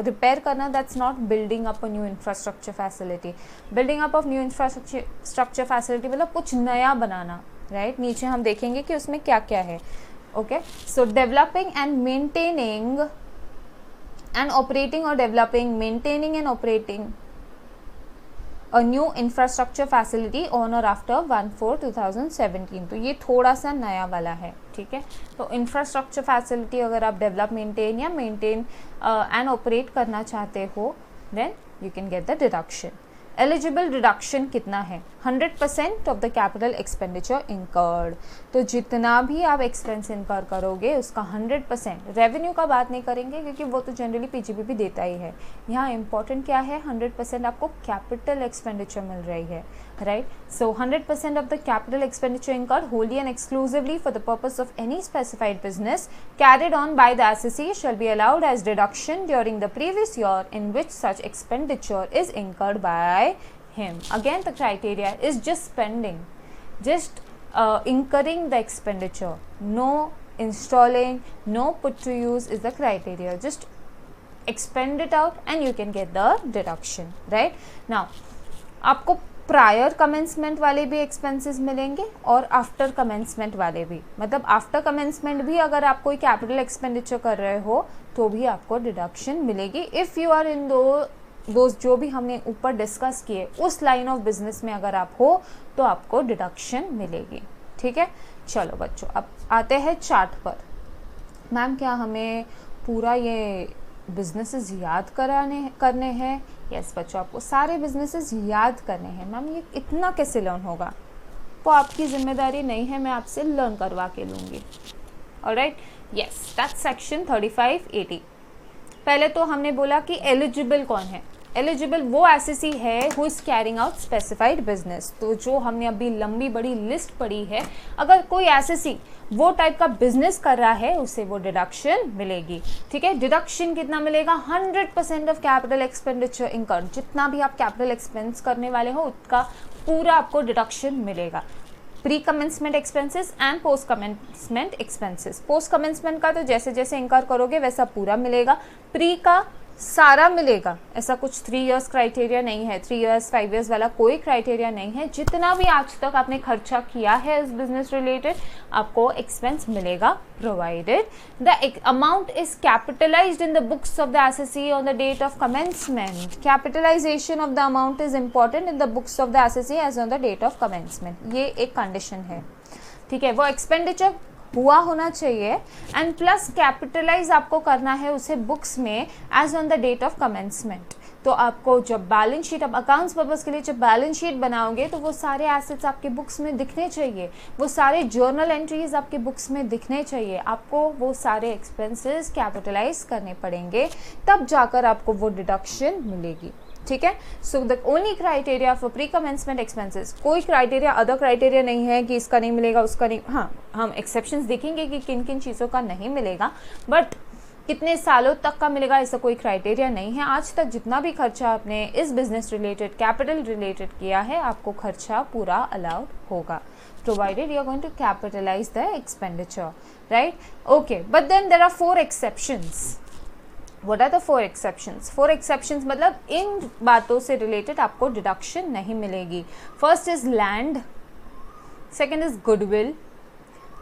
रिपेयर करना, that's not building up a new infrastructure facility. Building up of new infrastructure facility मतलब कुछ नया बनाना, राइट. नीचे हम देखेंगे कि उसमें क्या क्या है. Okay, so developing and maintaining and operating or developing, maintaining and operating a new infrastructure facility on or after 1/4/2017. तो ये थोड़ा सा नया वाला है, ठीक है. तो इंफ्रास्ट्रक्चर फैसिलिटी अगर आप डेवलप, मेंटेन या मेंटेन एंड ऑपरेट करना चाहते हो then you can get the deduction. Eligible deduction कितना है? 100% of the capital expenditure incurred. तो जितना भी आप एक्सपेंस इनकर करोगे उसका 100%, रेवेन्यू का बात नहीं करेंगे क्योंकि वो तो जनरली पीजीबीपी देता ही है। यहाँ इंपॉर्टेंट क्या है, 100% आपको कैपिटल एक्सपेंडिचर मिल रही है, right. So 100% of the capital expenditure incurred wholly and exclusively for the purpose of any specified business carried on by the assessee shall be allowed as deduction during the previous year in which such expenditure is incurred by him. Again, the criteria is just spending, just incurring the expenditure. No installing, no put to use is the criteria. Just expend it out and you can get the deduction, right? Now, आपको प्रायर कमेंसमेंट वाले भी एक्सपेंसेस मिलेंगे और आफ्टर कमेंसमेंट वाले भी, मतलब आफ्टर कमेंसमेंट भी अगर आप कोई कैपिटल एक्सपेंडिचर कर रहे हो तो भी आपको डिडक्शन मिलेगी। इफ़ यू आर इन दो जो भी हमने ऊपर डिस्कस किए उस लाइन ऑफ बिजनेस में अगर आप हो तो आपको डिडक्शन मिलेगी, ठीक है। चलो बच्चों, अब आते हैं चार्ट पर। मैम क्या हमें पूरा ये बिजनेसेस याद करने हैं? यस बच्चों, आपको सारे बिजनेसेस याद करने हैं। मैम ये इतना कैसे लर्न होगा? वो आपकी जिम्मेदारी नहीं है, मैं आपसे लर्न करवा के लूँगी। Alright, yes, that's section 3580। पहले तो हमने बोला कि एलिजिबल कौन है। एलिजिबल वो एसएससी है who is carrying out specified business. तो जो हमने अभी लंबी बड़ी लिस्ट पढ़ी है, अगर कोई एसएससी वो टाइप का बिजनेस कर रहा है उसे वो डिडक्शन मिलेगी, ठीक है। डिडक्शन कितना मिलेगा? 100% ऑफ कैपिटल एक्सपेंडिचर इंकर्ड। जितना भी आप कैपिटल एक्सपेंस करने वाले हो उसका पूरा आपको डिडक्शन मिलेगा। Pre commencement expenses and post commencement expenses. Post commencement का तो जैसे जैसे इंकर करोगे वैसा पूरा मिलेगा, प्री का सारा मिलेगा। ऐसा कुछ 3 इयर्स क्राइटेरिया नहीं है, 3 इयर्स 5 इयर्स वाला कोई क्राइटेरिया नहीं है। जितना भी आज तक आपने खर्चा किया है इस बिजनेस रिलेटेड आपको एक्सपेंस मिलेगा, provided the amount is capitalized in the books of the assessee on the date of commencement. Capitalization of the amount is important in the books of the SSC as on the date of commencement. ये एक कंडीशन है, ठीक है। वो एक्सपेंडिचर हुआ होना चाहिए एंड प्लस कैपिटलाइज आपको करना है उसे बुक्स में as on the date of commencement. तो आपको जब बैलेंस शीट, अब अकाउंट्स पर्पस के लिए जब बैलेंस शीट बनाओगे तो वो सारे एसेट्स आपके बुक्स में दिखने चाहिए, वो सारे जर्नल एंट्रीज आपके बुक्स में दिखने चाहिए। आपको वो सारे एक्सपेंसेस कैपिटलाइज करने पड़ेंगे, तब जाकर आपको वो डिडक्शन मिलेगी, ठीक है। So the only criteria for pre commencement expenses, कोई क्राइटेरिया अदर क्राइटेरिया नहीं है कि इसका नहीं मिलेगा उसका नहीं। हाँ, हम एक्सेप्शंस देखेंगे कि किन किन चीज़ों का नहीं मिलेगा, बट कितने सालों तक का मिलेगा ऐसा कोई क्राइटेरिया नहीं है। आज तक जितना भी खर्चा आपने इस बिजनेस रिलेटेड, कैपिटल रिलेटेड किया है, आपको खर्चा पूरा अलाउड होगा, provided you are going to capitalize the expenditure, right? Okay, but then there are 4 exceptions. What are the 4 exceptions? 4 exceptions मतलब इन बातों से रिलेटेड आपको डिडक्शन नहीं मिलेगी। First is land, second is goodwill,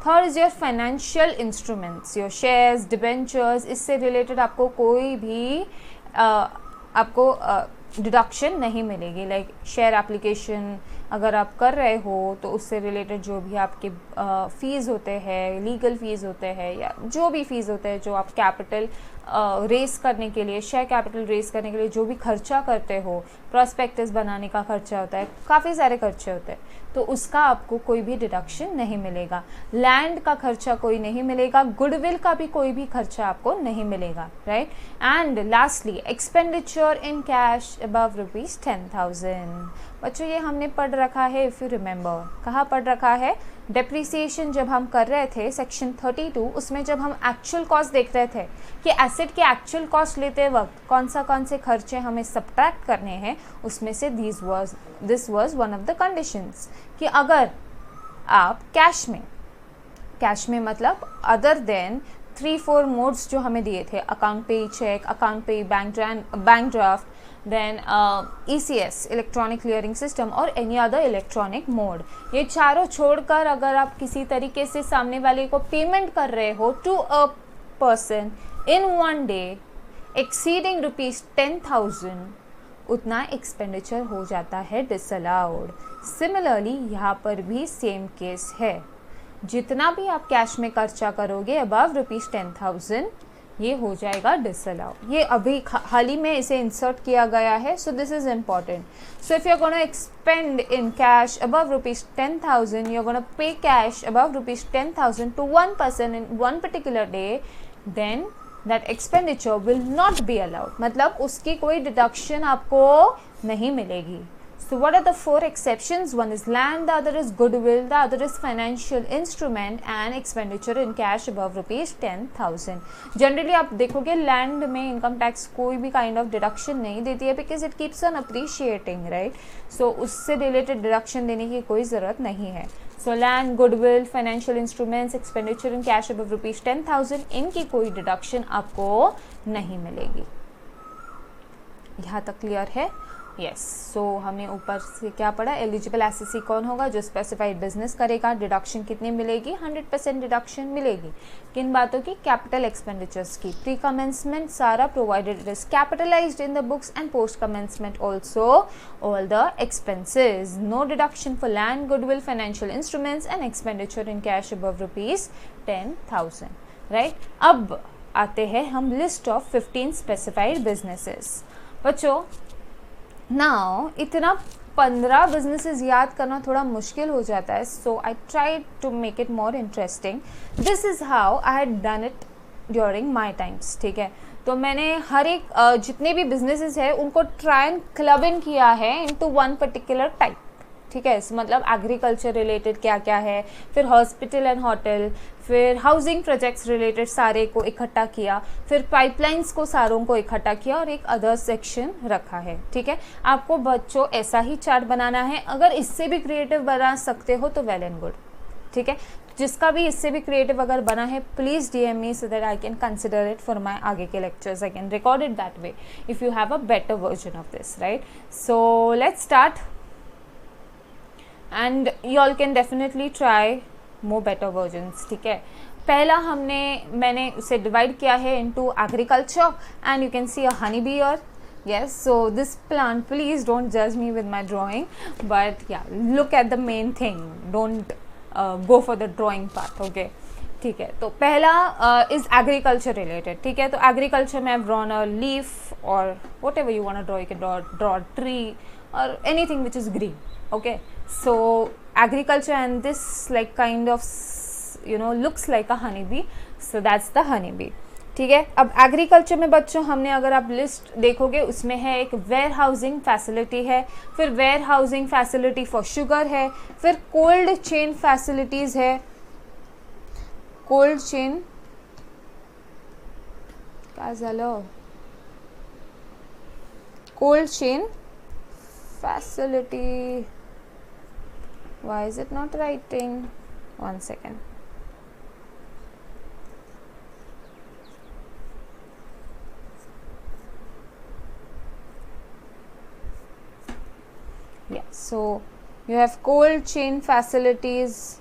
third is your financial instruments, your shares, debentures, इससे रिलेटेड आपको कोई भी आपको डिडक्शन नहीं मिलेगी। लाइक शेयर एप्लीकेशन अगर आप कर रहे हो तो उससे रिलेटेड जो भी आपके फ़ीस होते हैं, लीगल फ़ीस होते हैं या जो भी फ़ीस होते हैं, जो आप कैपिटल रेस करने के लिए, शेयर कैपिटल रेस करने के लिए जो भी खर्चा करते हो, प्रॉस्पेक्टस बनाने का खर्चा होता है, काफ़ी सारे खर्चे होते हैं, तो उसका आपको कोई भी डिडक्शन नहीं मिलेगा। लैंड का खर्चा कोई नहीं मिलेगा, गुडविल का भी कोई भी खर्चा आपको नहीं मिलेगा, right. And lastly expenditure in cash above ₹10,000। बच्चों ये हमने पढ़ रखा है, इफ़ यू रिमेंबर, कहाँ पढ़ रखा है? डेप्रिसिएशन जब हम कर रहे थे सेक्शन 32, उसमें जब हम एक्चुअल कॉस्ट देख रहे थे कि एसेट के एक्चुअल कॉस्ट लेते वक्त कौन से खर्चे हमें सब्ट्रैक्ट करने हैं, उसमें से this was one of the conditions कि अगर आप कैश में मतलब अदर देन 3-4 मोड्स जो हमें दिए थे, account payee cheque, account payee bank draft, then ECS electronic clearing system or any other electronic mode, ये चारों छोड़कर अगर आप किसी तरीके से सामने वाले को पेमेंट कर रहे हो to a person in 1 day exceeding ₹10,000, उतना एक्सपेंडिचर हो जाता है डिसअलाउड। सिमिलरली यहाँ पर भी सेम केस है, जितना भी आप कैश में खर्चा करोगे अबव ₹10,000 ये हो जाएगा डिसअलाउ। ये अभी हाल ही में इसे इंसर्ट किया गया है, so this is important. So if you are gonna expend in cash above rupees 10,000, you're gonna pay cash above rupees 10,000 to one person in one particular day, then that expenditure will not be allowed, मतलब उसकी कोई डिडक्शन आपको नहीं मिलेगी। So what are the 4 exceptions? One is land, the other is goodwill, the other is financial instrument and expenditure in cash above rupees 10,000. Generally आप देखोगे लैंड में इनकम टैक्स कोई भी काइंड ऑफ डिडक्शन नहीं देती है, because it keeps on appreciating, right. So उससे रिलेटेड डिडक्शन देने की कोई ज़रूरत नहीं है। So land, goodwill, financial instruments, expenditure in cash above rupees 10,000, इनकी कोई डिडक्शन आपको नहीं मिलेगी। यहाँ तक क्लियर है? यस। सो हमने ऊपर से क्या पढ़ा? एलिजिबल एसएससी कौन होगा? जो स्पेसिफाइड बिजनेस करेगा। डिडक्शन कितनी मिलेगी? 100% डिडक्शन मिलेगी। किन बातों की? कैपिटल एक्सपेंडिचर्स की। प्री कमेंसमेंट सारा provided, it is capitalized in the books, and post commencement also all the expenses. No deduction for land, goodwill, financial instruments and expenditure in cash above rupees 10,000, right. अब आते हैं हम लिस्ट ऑफ 15 स्पेसिफाइड बिजनेसेस। बच्चों नाउ इतना 15 बिजनेसेस याद करना थोड़ा मुश्किल हो जाता है, so I try to make it more interesting. This is how I had done it during my times, ठीक है। तो मैंने हर एक जितने भी बिजनेसेस है उनको ट्राई एंड क्लब इन किया है इनटू वन पर्टिकुलर टाइप, ठीक है। मतलब एग्रीकल्चर रिलेटेड क्या क्या है, फिर हॉस्पिटल एंड होटल, फिर हाउसिंग प्रोजेक्ट्स रिलेटेड सारे को इकट्ठा किया, फिर पाइपलाइंस को सारों को इकट्ठा किया और एक अदर सेक्शन रखा है, ठीक है। आपको बच्चों ऐसा ही चार्ट बनाना है। अगर इससे भी क्रिएटिव बना सकते हो तो वेल एंड गुड, ठीक है। जिसका भी इससे भी क्रिएटिव अगर बना है please DM me so that I can consider it for my आगे के lectures. I can record it that way if you have a better version of this, right. So let's start and you all can definitely try more better versions, ठीक है। पहला मैंने उसे डिवाइड किया है into agriculture, and you can C a honey be here. yes, so this plant, please don't judge me with my drawing, but yeah, look at the main thing, don't go for the drawing part, okay। ठीक है, तो पहला इज एग्रीकल्चर रिलेटेड, ठीक है। तो एग्रीकल्चर में I've drawn a leaf or whatever you want to draw, you can draw a tree or anything which is green, okay। So agriculture, and this like kind of looks like a honeybee, so that's the honeybee, ठीक है। अब एग्रीकल्चर में बच्चों हमने, अगर आप लिस्ट देखोगे उसमें है एक वेयर हाउसिंग फैसिलिटी है, फिर warehousing facility for sugar है, फिर कोल्ड चेन फैसिलिटीज है, कोल्ड चेन काय झालं, cold chain facility, why is it not writing, 1 second, yeah, so you have cold chain facilities,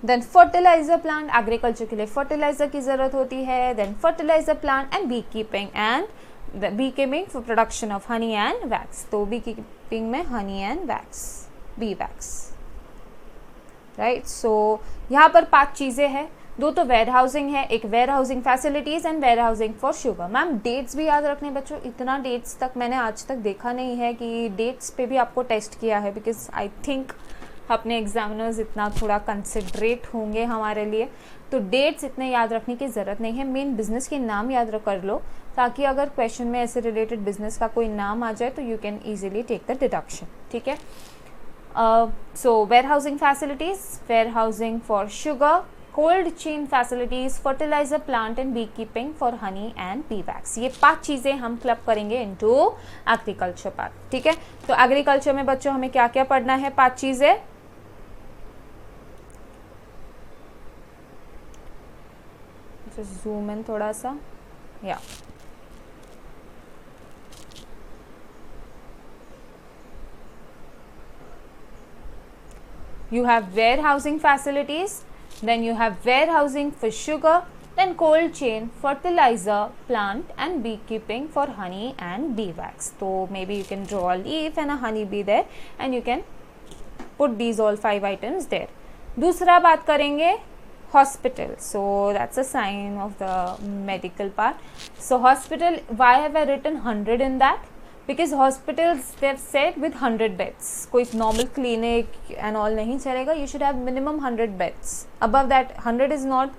then fertilizer plant, agriculture के लिए फर्टिलाइजर की ज़रूरत होती है, then fertilizer plant and beekeeping, and the beekeeping for production of honey and wax। तो beekeeping में honey and wax, bee wax, right। so यहाँ पर 5 चीज़ें हैं, 2 तो वेयर हाउसिंग है, एक warehousing facilities and warehousing for sugar. Ma'am dates भी याद रखने बच्चों, इतना डेट्स तक मैंने आज तक देखा नहीं है कि डेट्स पे भी आपको टेस्ट किया है, बिकॉज आई थिंक अपने एग्जामिनर्स इतना थोड़ा कंसिडरेट होंगे हमारे लिए, तो डेट्स इतने याद रखने की ज़रूरत नहीं है। मेन बिजनेस के नाम याद कर लो, ताकि अगर क्वेश्चन में ऐसे रिलेटेड बिजनेस का कोई नाम आ जाए तो you can easily take the deduction, ठीक है। So warehousing facilities, warehousing for sugar, cold chain facilities, fertilizer plant and beekeeping for honey and bee wax, ये 5 चीज़ें हम क्लब करेंगे इनटू एग्रीकल्चर पार्ट, ठीक है। तो एग्रीकल्चर में बच्चों हमें क्या क्या पढ़ना है? 5 चीज़ें। जूम इन थोड़ा सा, या you have warehousing facilities, then you have warehousing for sugar, then cold chain, fertilizer plant and beekeeping for honey and bee wax। so maybe you can draw a leaf and a honey bee there and you can put these all 5 items there। दूसरा बात करेंगे hospital. So that's a sign of the medical part. So hospital, why have I written 100 in that? Because hospitals, they've said with 100 beds. कोई normal clinic and all नहीं चलेगा. You should have minimum 100 beds. Above that, 100 is not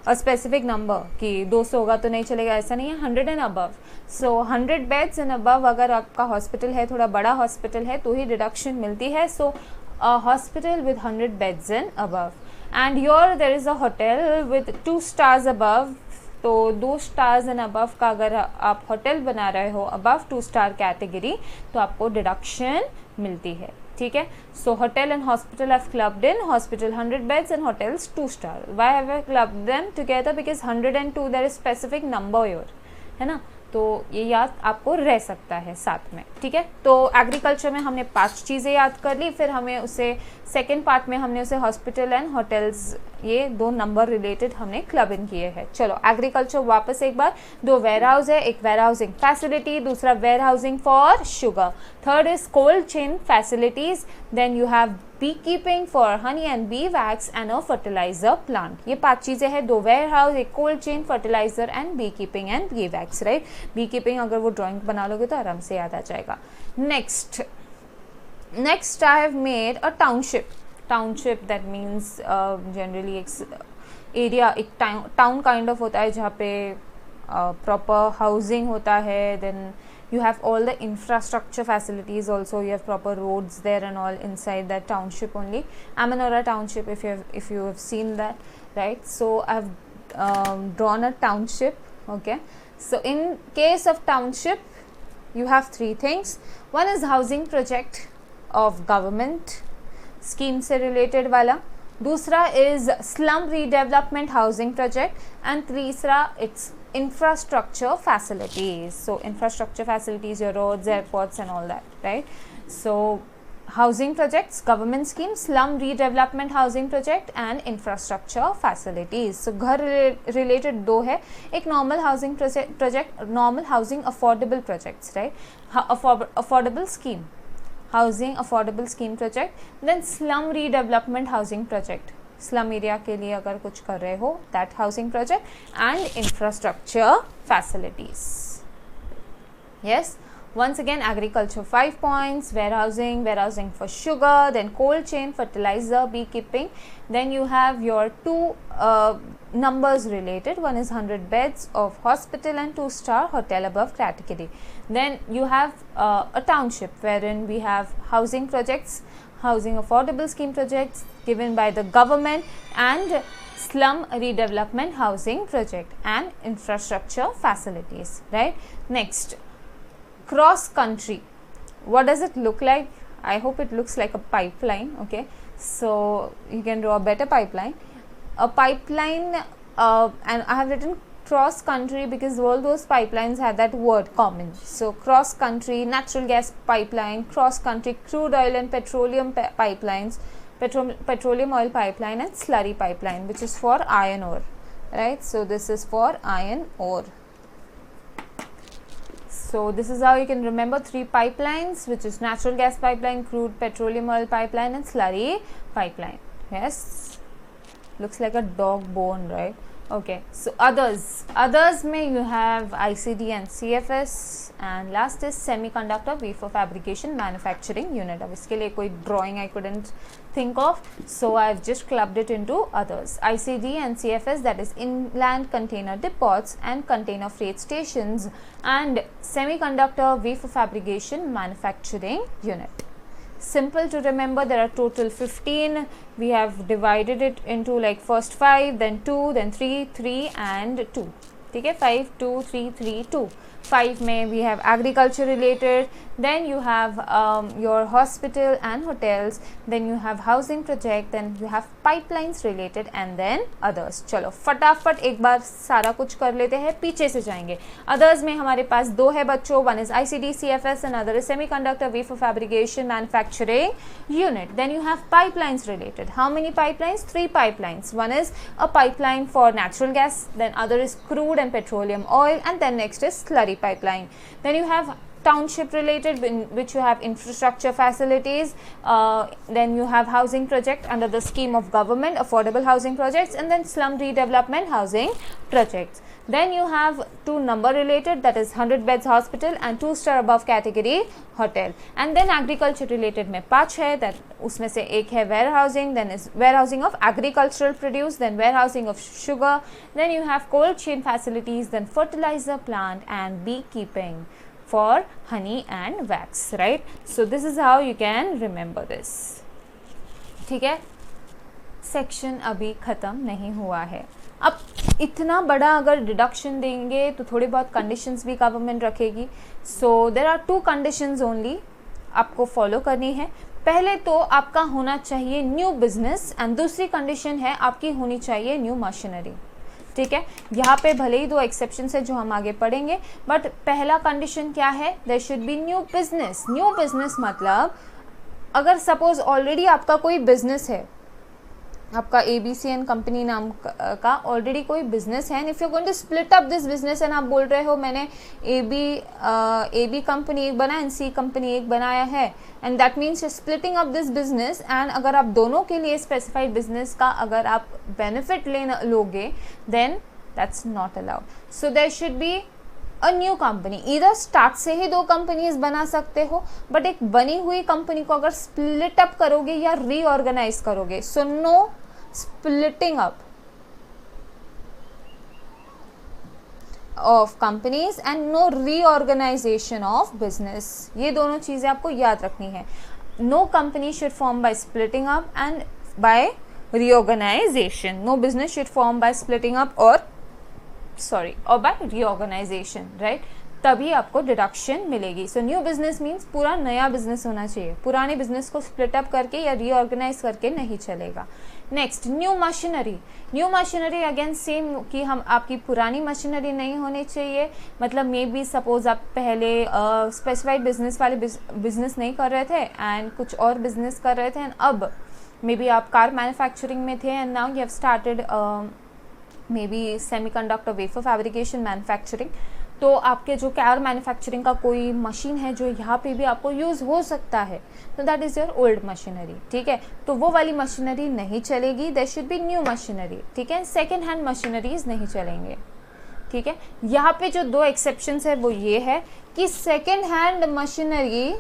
a specific number कि 200 होगा तो नहीं चलेगा, ऐसा नहीं है. 100 and above. So 100 beds and above अगर आपका हॉस्पिटल है, थोड़ा बड़ा हॉस्पिटल है, तो ही डिडक्शन मिलती है. So a hospital with 100 beds and above. And here there is a hotel with 2 stars above. तो 2 stars and above का अगर आप होटल बना रहे हो above 2 star कैटेगरी, तो आपको डिडक्शन मिलती है. ठीक है. So hotel and hospital have clubbed in. Hospital 100 beds and hotels 2 star. Why have I clubbed them together? Because 100 and 2 there is specific number here, है ना. तो ये याद आपको रह सकता है साथ में. ठीक है. तो एग्रीकल्चर में हमने 5 चीज़ें याद कर ली. फिर हमें उसे सेकेंड पार्ट में हमने उसे हॉस्पिटल एंड होटल्स, ये 2 नंबर रिलेटेड हमने क्लब इन किए हैं. चलो एग्रीकल्चर वापस एक बार. 2 वेयर हाउस है, एक वेयर हाउसिंग फैसिलिटी, दूसरा warehousing for sugar. Third is cold chain facilities. Then you have beekeeping for honey and bee wax and a fertilizer plant. ये 5 चीज़ें हैं. 2 वेयर हाउस, एक cold chain, fertilizer and beekeeping and bee wax. Right. Beekeeping अगर वो ड्राइंग बना लोगे तो आराम से याद आ जाएगा. Next I have made a township. Township that means generally area, एक town kind of होता है जहाँ पे proper housing होता है. Then you have all the infrastructure facilities also. You have proper roads there and all inside that township only. Amanora township, if you have seen that, right? So I have drawn a township. Okay. So in case of township, you have 3 things. One is housing project of government scheme से रिलेटेड वाला. दूसरा is slum redevelopment housing project. And तीसरा it's infrastructure facilities. So infrastructure facilities, your roads, airports and all that, right? So housing projects, government schemes, slum redevelopment housing project and infrastructure facilities. So घर related 2 है. एक normal housing project, normal housing affordable projects, right? Affordable scheme, housing affordable scheme project. Then slum redevelopment housing project, slum area के लिए अगर कुछ कर रहे हो, that housing project. And infrastructure facilities. Yes. Once again, agriculture 5 points, warehousing for sugar, then cold chain, fertilizer, beekeeping. Then you have your 2 numbers related. One is 100 beds of hospital and 2-star hotel above category. Then you have a township wherein we have housing projects, housing affordable scheme projects given by the government, and slum redevelopment housing project and infrastructure facilities, right? Next, cross country. What does it look like? I hope it looks like a pipeline. Okay, so you can draw a better pipeline. A pipeline, and I have written cross country because all those pipelines have that word common. So cross country natural gas pipeline, cross country crude oil and petroleum pipelines, petroleum oil pipeline, and slurry pipeline, which is for iron ore, right? So this is for iron ore. So this is how you can remember 3 pipelines, which is natural gas pipeline, crude petroleum oil pipeline, and slurry pipeline. Yes, looks like a dog bone, right? Okay, so others में you have ICD and CFS, and last is semiconductor wafer fabrication manufacturing unit. अब इसके लिए कोई drawing I couldn't think of, so I've just clubbed it into others. ICD and CFS, that is inland container depots and container freight stations, and semiconductor wafer fabrication manufacturing unit. Simple to remember. There are total 15. We have divided it into like first 5, then 2, then 3, 3 and 2. ठीक है, 5, 2, 3, 3, 2. 5 में we have agriculture related, then you have your hospital and hotels, then you have housing project, then you have pipelines related, and then others. चलो फटाफट एक बार सारा कुछ कर लेते हैं, पीछे से जाएंगे. others में हमारे पास 2 है बच्चों. one is ICD CFS and other is semiconductor wafer fabrication manufacturing unit. Then you have pipelines related. How many pipelines? 3 pipelines. One is a pipeline for natural gas, then other is crude and petroleum oil, and then next is slurry pipeline. Then you have township related, in which you have infrastructure facilities, then you have housing project under the scheme of government, affordable housing projects, and then slum redevelopment housing projects. Then you have 2 number related, that is 100 beds hospital and 2-star above category hotel. And then agriculture related में 5 है, that उसमें से एक है warehousing, then is warehousing of agricultural produce, then warehousing of sugar, then you have cold chain facilities, then fertilizer plant and beekeeping for honey and wax, right? So this is how you can remember this. ठीक है, सेक्शन अभी ख़त्म नहीं हुआ है. अब इतना बड़ा अगर डिडक्शन देंगे तो थोड़ी बहुत कंडीशंस भी गवर्नमेंट रखेगी. So there are 2 conditions only आपको फॉलो करनी है. पहले तो आपका होना चाहिए न्यू बिजनेस एंड दूसरी कंडीशन है आपकी होनी चाहिए न्यू मशीनरी. ठीक है, यहाँ पे भले ही 2 एक्सेप्शंस है जो हम आगे पढ़ेंगे, बट पहला कंडीशन क्या है, there should be new business. New business मतलब अगर सपोज ऑलरेडी आपका कोई बिजनेस है, आपका ABCN कंपनी नाम का ऑलरेडी कोई बिजनेस है, and if you going to split up this business and आप बोल रहे हो मैंने AB कंपनी एक बनाया एंड C कंपनी एक बनाया है, and that means splitting up this business, and अगर आप दोनों के लिए स्पेसिफाइड बिजनेस का अगर आप बेनिफिट लोगे then that's not allowed. So there should be a new company. इधर स्टार्ट से ही 2 कंपनीज बना सकते हो, बट एक बनी हुई कंपनी को अगर स्प्लिट अप करोगे या रीऑर्गेनाइज करोगे, so no splitting up of companies and no reorganization of business. ये दोनों चीजें आपको याद रखनी है. No company should form by splitting up and by reorganization. No business should form by splitting up or by reorganization, right? तभी आपको डिडक्शन मिलेगी. सो न्यू बिजनेस मीन्स पूरा नया बिजनेस होना चाहिए, पुराने बिजनेस को स्प्लिट अप करके या रीऑर्गेनाइज करके नहीं चलेगा. Next, new machinery. New machinery again same कि हम आपकी पुरानी मशीनरी नहीं होनी चाहिए. मतलब मे बी सपोज आप पहले स्पेसिफाइड बिजनेस वाले बिजनेस नहीं कर रहे थे एंड कुछ और बिजनेस कर रहे थे, एंड अब मे बी आप कार मैन्युफैक्चरिंग में थे and now you have started may be semiconductor wafer fabrication manufacturing. तो आपके जो कार मैन्युफैक्चरिंग का कोई मशीन है जो यहाँ पे भी आपको यूज़ हो सकता है, तो that is your old machinery. ठीक है, तो वो वाली मशीनरी नहीं चलेगी. There should be new machinery. ठीक है, सेकेंड हैंड मशीनरीज नहीं चलेंगे. ठीक है, यहाँ पे जो 2 एक्सेप्शंस है वो ये है कि सेकेंड हैंड मशीनरी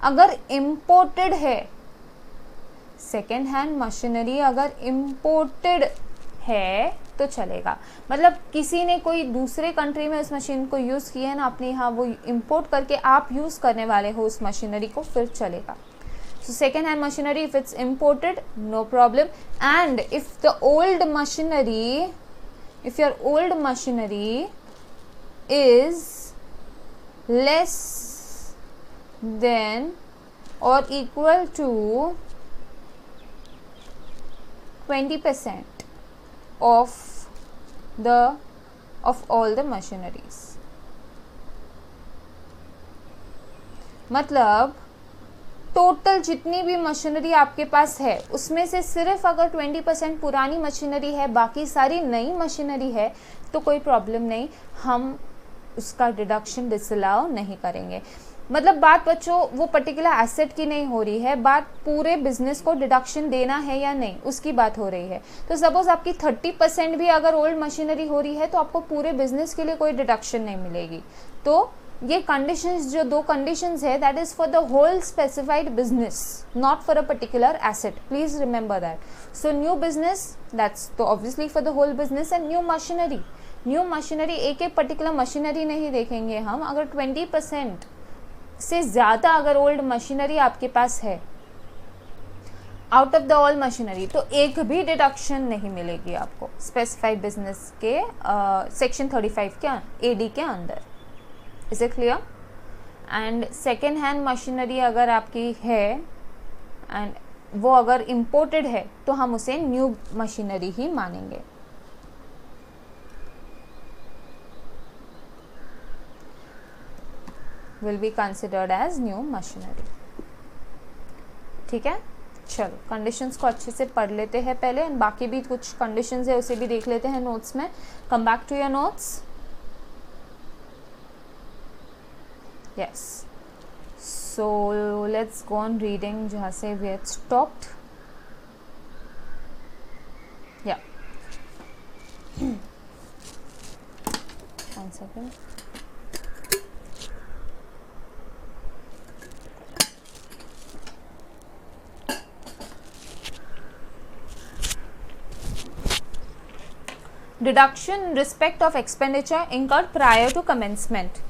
अगर इम्पोर्टेड है, सेकेंड हैंड मशीनरी अगर इम्पोर्टेड है तो चलेगा. मतलब किसी ने कोई दूसरे कंट्री में उस मशीन को यूज़ किया है ना, अपने यहाँ वो इंपोर्ट करके आप यूज़ करने वाले हो उस मशीनरी को, फिर चलेगा. So second hand machinery if it's imported no problem. And if the old machinery, if your old machinery is less than और equal to 20% of all the machineries. मतलब टोटल जितनी भी मशीनरी आपके पास है उसमें से सिर्फ अगर 20% पुरानी मशीनरी है, बाकी सारी नई मशीनरी है, तो कोई प्रॉब्लम नहीं, हम उसका डिडक्शन डिसअलाउ नहीं करेंगे. मतलब बात बच्चों वो पर्टिकुलर एसेट की नहीं हो रही है, बात पूरे बिजनेस को डिडक्शन देना है या नहीं उसकी बात हो रही है. तो सपोज आपकी 30% भी अगर ओल्ड मशीनरी हो रही है तो आपको पूरे बिजनेस के लिए कोई डिडक्शन नहीं मिलेगी. तो ये कंडीशंस, जो 2 कंडीशंस है, that is for the whole specified business, not for a particular asset. Please remember that. So new business that's तो obviously for the whole business, and new machinery, new machinery एक पर्टिकुलर मशीनरी नहीं देखेंगे हम. अगर 20% से ज़्यादा अगर ओल्ड मशीनरी आपके पास है out of the all machinery, तो एक भी डिडक्शन नहीं मिलेगी आपको स्पेसिफाइड बिजनेस के सेक्शन 35 के AD के अंदर. Is it clear? And second hand machinery अगर आपकी है एंड वो अगर इम्पोर्टेड है तो हम उसे न्यू मशीनरी ही मानेंगे. will be considered as new machinery. ठीक है, चलो कंडीशंस को अच्छे से पढ़ लेते हैं पहले, एंड बाकी भी कुछ कंडीशंस है उसे भी देख लेते हैं नोट्स में. Come back to your notes. yes. So let's go on reading जहाँ से we had stopped. Yeah. One second. Deduction in respect of expenditure incurred prior to commencement.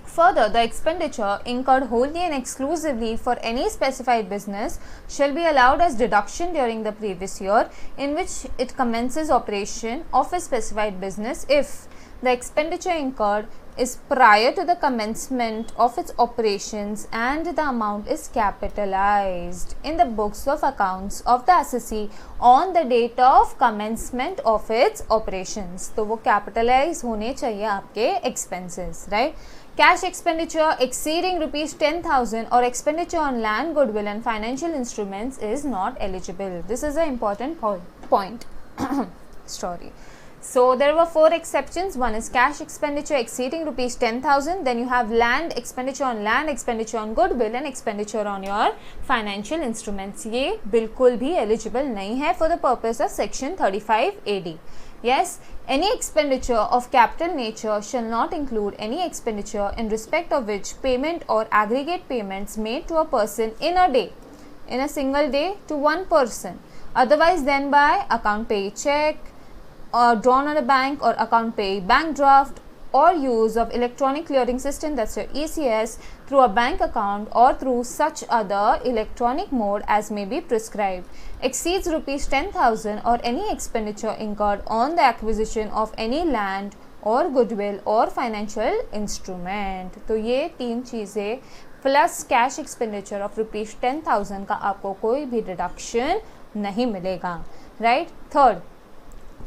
Further, the expenditure incurred wholly and exclusively for any specified business shall be allowed as deduction during the previous year in which it commences operation of a specified business if the expenditure incurred is prior to the commencement of its operations and the amount is capitalized in the books of accounts of the assessee on the date of commencement of its operations. तो वो capitalize होने चाहिए आपके expenses, right? Cash expenditure exceeding rupees 10,000 or expenditure on land, goodwill and financial instruments is not eligible. This is an important point. Sorry. So there were 4 exceptions. One is cash expenditure exceeding rupees 10,000. Then you have land expenditure on land, expenditure on goodwill and expenditure on your financial instruments. ये बिल्कुल भी eligible नहीं है for the purpose of section 35 AD. Yes, any expenditure of capital nature shall not include any expenditure in respect of which payment or aggregate payments made to a person in a day, in a single day to one person, otherwise than by account pay check, or drawn on a bank or account pay bank draft, or use of electronic clearing system, that's your ECS, through a bank account or through such other electronic mode as may be prescribed, exceeds rupees 10,000 or any expenditure incurred on the acquisition of any land or goodwill or financial instrument. तो ये 3 चीज़ें plus cash expenditure of rupees 10,000 का आपको कोई भी डिडक्शन नहीं मिलेगा, right. Third,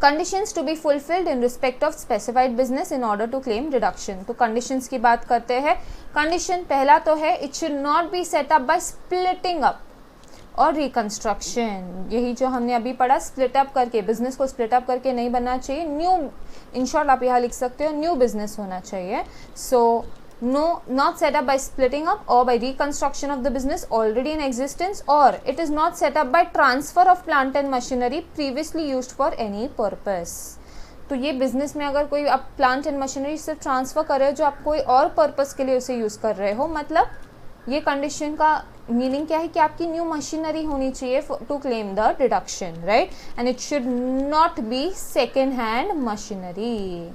conditions to be fulfilled in respect of specified business in order to claim deduction. तो कंडीशंस की बात करते हैं. कंडीशन पहला तो है it should not be set up by splitting up और रिकंस्ट्रक्शन. यही जो हमने अभी पढ़ा, स्प्लिट अप करके, बिजनेस को स्प्लिट अप करके नहीं बनना चाहिए. न्यू, इन शॉर्ट आप यहाँ लिख सकते हो, न्यू बिजनेस होना चाहिए. सो no, not set up by splitting up or by reconstruction of the business already in existence, or it is not set up by transfer of plant and machinery previously used for any purpose. तो ये बिजनेस में अगर कोई आप प्लांट एंड मशीनरी सिर्फ ट्रांसफर कर रहे हो जो आप कोई और पर्पस के लिए उसे यूज़ कर रहे हो, मतलब ये कंडीशन का मीनिंग क्या है कि आपकी न्यू मशीनरी होनी चाहिए to claim the deduction, right. And it should not be second hand machinery.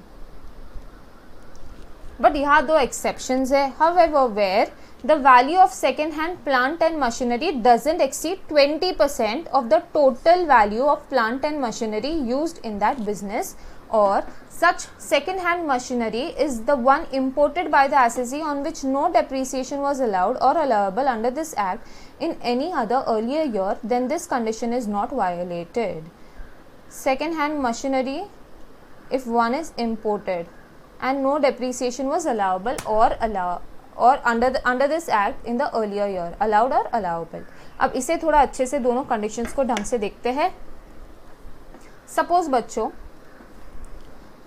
But यहाँ 2 एक्सेप्शंस है. However, where the value of second hand plant and machinery doesn't exceed 20% of the total value of plant and machinery used in that business, or such second hand machinery is the one imported by the assessee on which no depreciation was allowed or allowable under this act in any other earlier year, then this condition is not violated. Second hand machinery, if one is imported and no depreciation was allowable or under this act in the earlier year, allowed or allowable. अब इसे थोड़ा अच्छे से दोनों कंडीशंस को ढंग से देखते हैं. सपोज बच्चों,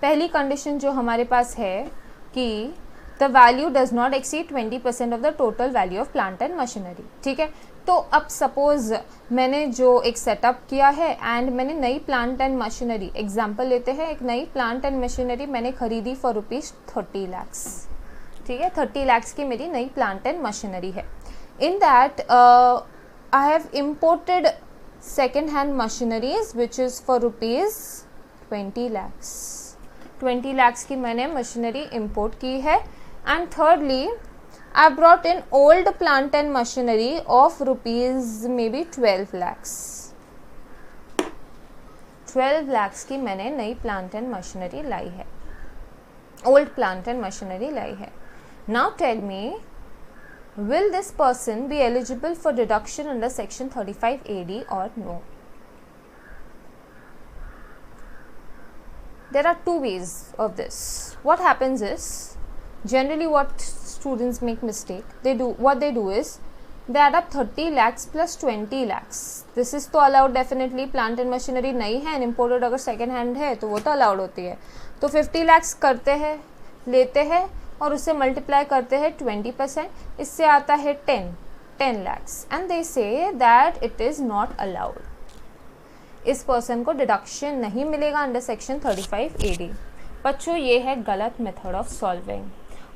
पहली कंडीशन जो हमारे पास है कि the value does not exceed 20% of the total value of plant and machinery. ठीक है, तो अब सपोज मैंने जो एक सेटअप किया है एंड मैंने नई प्लांट एंड मशीनरी, एग्जांपल लेते हैं, एक नई प्लांट एंड मशीनरी मैंने खरीदी फॉर रुपीज़ 30 lakhs. ठीक है, 30 lakhs की मेरी नई प्लांट एंड मशीनरी है. In that I have imported second hand machineries which is for rupees 20 lakhs. 20 lakhs की मैंने मशीनरी इम्पोर्ट की है. And thirdly, I brought in old plant and machinery of rupees maybe 12 lakhs. 12 lakhs की मैंने नई plant and machinery लाई है, old plant and machinery लाई है. Now tell me, will this person be eligible for deduction under section 35 AD or no? There are 2 ways of this. What happens is, generally what students make mistake, what they do is they add up 30 lakhs plus 20 lakhs. This is तो allowed definitely. plant and machinery नहीं है and imported अगर second hand है तो वो तो allowed होती है. तो 50 lakhs करते हैं, लेते हैं, और उसे मल्टीप्लाई करते हैं 20%, इससे आता है 10 lakhs and they say that it is not allowed. इस पर्सन को डिडक्शन नहीं मिलेगा अंडर सेक्शन 35 AD। बच्चों ये है गलत मेथड ऑफ सॉल्विंग।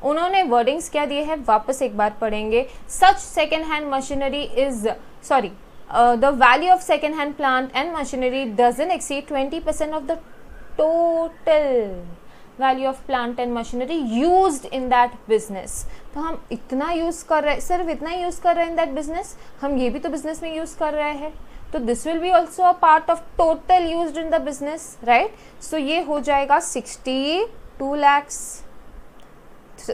उन्होंने वर्डिंग्स क्या दिए हैं, वापस एक बार पढ़ेंगे। Such second hand machinery is the value of second hand plant and machinery doesn't exceed 20% of the total value of plant and machinery used in that business। तो हम इतना यूज़ कर रहे हैं, सिर्फ इतना ही यूज़ कर रहे हैं इन दैट बिजनेस, हम ये भी तो बिजनेस में यूज़ कर रहे हैं, तो this will be also a part of total used in the business, right. सो ये हो जाएगा 62 lakhs,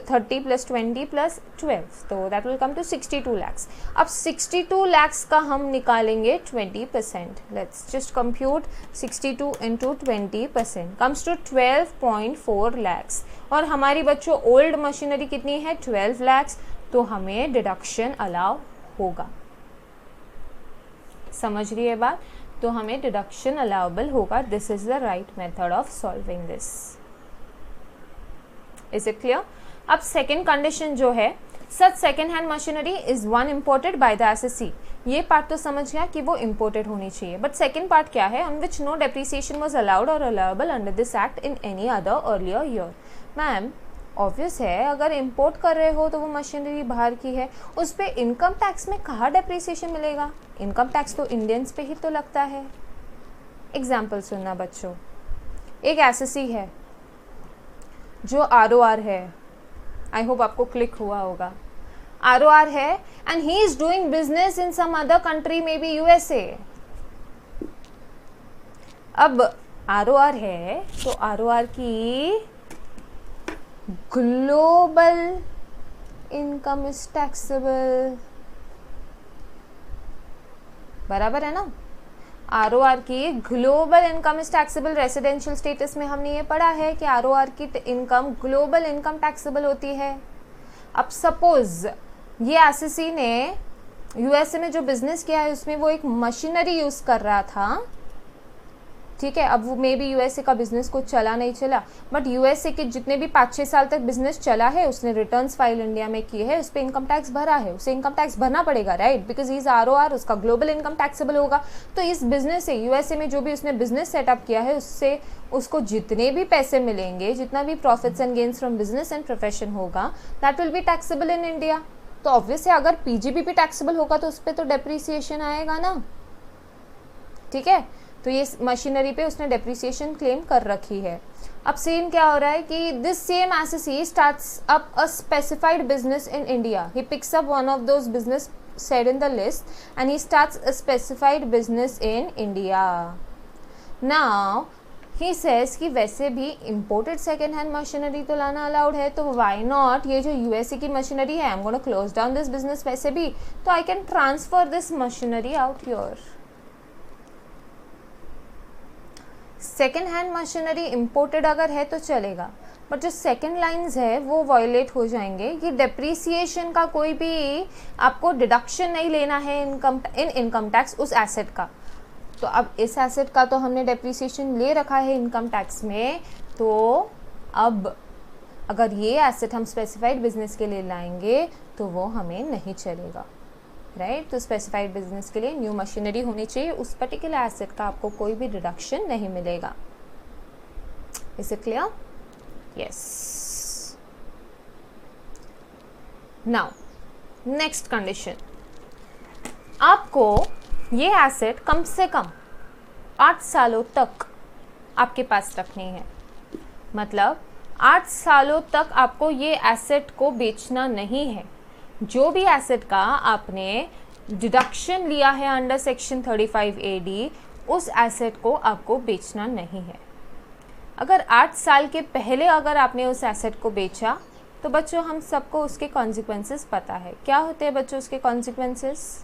30 + 20 + 12, तो that will come to 62 lakhs। अब 62 lakhs का हम निकालेंगे 20%। Let's just compute 62 × 20% comes to 12.4 lakhs। और हमारी बच्चों ओल्ड मशीनरी कितनी है, 12 lakhs, तो हमें डिडक्शन अलाउ होगा। समझ रही है बात, तो हमें डिडक्शन अलाउबल होगा। This is the right method of solving this. Is it clear? अब सेकेंड कंडीशन जो है, such second hand machinery is one imported by the SSC. ये पार्ट तो समझ गया कि वो इम्पोर्टेड होनी चाहिए, बट सेकेंड पार्ट क्या है, on which no depreciation was allowed और allowable under this act in any other earlier year. Ma'am obvious है, अगर इम्पोर्ट कर रहे हो तो वो मशीनरी बाहर की है, उस पर इनकम टैक्स में कहाँ डेप्रिसिएशन मिलेगा? इनकम टैक्स तो इंडियंस पे ही तो लगता है। एग्जाम्पल सुनना बच्चों, एक एसएससी है जो ROR है, आई होप आपको क्लिक हुआ होगा, ROR है and he is doing business in some other country, maybe USA। अब ROR है तो ROR की ग्लोबल इनकम इज टैक्सेबल, बराबर है ना। ROR की global income is taxable. Residential status में हमने ये पढ़ा है कि ROR की इनकम ग्लोबल इनकम टैक्सेबल होती है। अब सपोज ये एसएससी ने USA में जो बिजनेस किया है उसमें वो एक मशीनरी यूज कर रहा था, ठीक है। अब वो मे बी USA का बिजनेस कुछ चला नहीं चला, बट USA के जितने भी 5-6 साल तक बिजनेस चला है, उसने रिटर्न्स फाइल इंडिया में किए हैं, उस पर इनकम टैक्स भरा है, उसे इनकम टैक्स भरना पड़ेगा, राइट, बिकॉज इज ROR, उसका ग्लोबल इनकम टैक्सेबल होगा। तो इस बिजनेस से USA में जो भी उसने बिजनेस सेटअप किया है, उससे उसको जितने भी पैसे मिलेंगे, जितना भी profits and gains from business and profession होगा, that will be taxable in India. तो ऑब्वियसली अगर PGBP टैक्सेबल होगा तो उस पर तो डेप्रिसिएशन आएगा ना, ठीक है। तो ये मशीनरी पे उसने डेप्रिसिएशन क्लेम कर रखी है। अब सीन क्या हो रहा है कि this same SSC starts up a specified business in India, he picks up one of those business said in the list and he starts a specified business in India. Now he says कि वैसे भी imported second hand machinery तो लाना अलाउड है, तो why not ये जो USA की मशीनरी है, I'm going to close down this business वैसे भी, तो I can transfer this machinery out here. Second hand machinery imported अगर है तो चलेगा, बट जो सेकेंड लाइंस है वो वायलेट हो जाएंगे। कि डेप्रीसिएशन का कोई भी आपको डिडक्शन नहीं लेना है इनकम टैक्स उस एसेट का। तो अब इस एसेट का तो हमने डेप्रीसिएशन ले रखा है इनकम टैक्स में, तो अब अगर ये एसेट हम स्पेसिफाइड बिजनेस के लिए लाएंगे तो वो हमें नहीं चलेगा, राइट। तो स्पेसिफाइड बिजनेस के लिए न्यू मशीनरी होनी चाहिए, उस पर्टिकुलर एसेट का आपको कोई भी डिडक्शन नहीं मिलेगा। Is it clear? Yes. Now next condition, आपको ये एसेट कम से कम 8 सालों तक आपके पास रखनी है। मतलब 8 सालों तक आपको ये एसेट को बेचना नहीं है। जो भी एसेट का आपने डिडक्शन लिया है अंडर सेक्शन 35 AD, उस एसेट को आपको बेचना नहीं है। अगर 8 साल के पहले अगर आपने उस एसेट को बेचा तो बच्चों हम सबको उसके कॉन्सिक्वेंसेस पता है। क्या होते हैं बच्चों उसके consequences?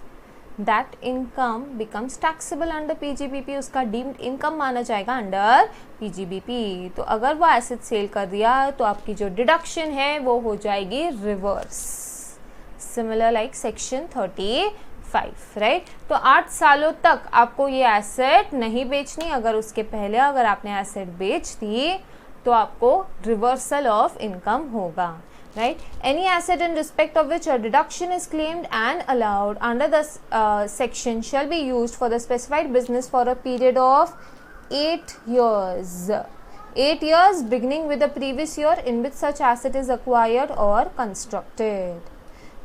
That income becomes taxable under PGBP, उसका डीम्ड इनकम माना जाएगा अंडर PGBP। तो अगर वो एसेट सेल कर दिया तो आपकी जो डिडक्शन है वो हो जाएगी reverse, similar like section 35, right. तो 8 सालों तक आपको ये एसेट नहीं बेचनी। अगर उसके पहले अगर आपने एसेट बेच दी तो आपको रिवर्सल ऑफ इनकम होगा, right? Any asset in respect of which a deduction is claimed and allowed under the section shall be used for the specified business for a period of 8 years. 8 years beginning with the previous year in which such asset is acquired or constructed.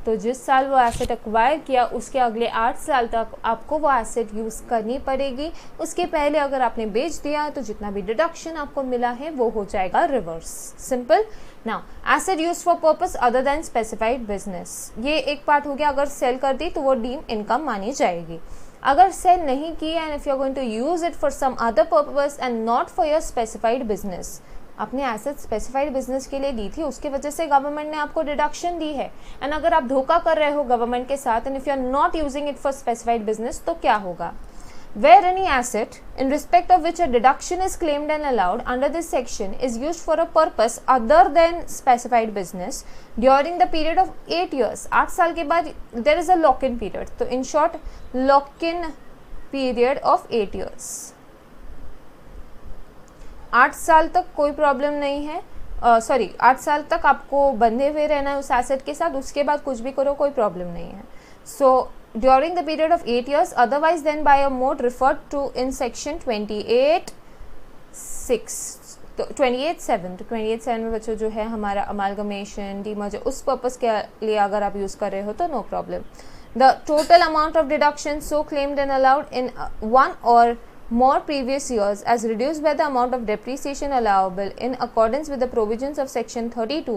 तो जिस साल वो एसेट एक्वायर किया उसके अगले 8 साल तक आपको वो एसेट यूज़ करनी पड़ेगी। उसके पहले अगर आपने बेच दिया तो जितना भी डिडक्शन आपको मिला है वो हो जाएगा reverse. Simple. Now asset use for purpose other than specified business, ये एक पार्ट हो गया। अगर सेल कर दी तो वो डीम इनकम मानी जाएगी। अगर सेल नहीं की and if you are going to use it for some other purpose and not for your specified business, अपने एसेट स्पेसिफाइड बिजनेस के लिए दी थी, उसकी वजह से गवर्नमेंट ने आपको डिडक्शन दी है। एंड अगर आप धोखा कर रहे हो गवर्नमेंट के साथ and if you are not using it for specified business, तो क्या होगा? Where any asset in respect of which a deduction is claimed and allowed under this section is used for a purpose other than specified business during the period of 8 years, 8 साल के बाद there is a lock-in period, तो in short lock-in period of 8 years, 8 साल तक कोई प्रॉब्लम नहीं है। 8 साल तक आपको बंधे हुए रहना है उस एसेट के साथ, उसके बाद कुछ भी करो कोई प्रॉब्लम नहीं है। सो during the period of 8 years otherwise than by a mode referred to in section 28(6) तो 28(7) तो 28(7) में बच्चों जो है हमारा अमालगमेशन, डीमर्जर, उस पर्पस के लिए अगर आप यूज़ कर रहे हो तो no problem. The total amount of deduction so claimed and allowed in 1 or more previous years as reduced by the amount of depreciation allowable in accordance with the provisions of section 32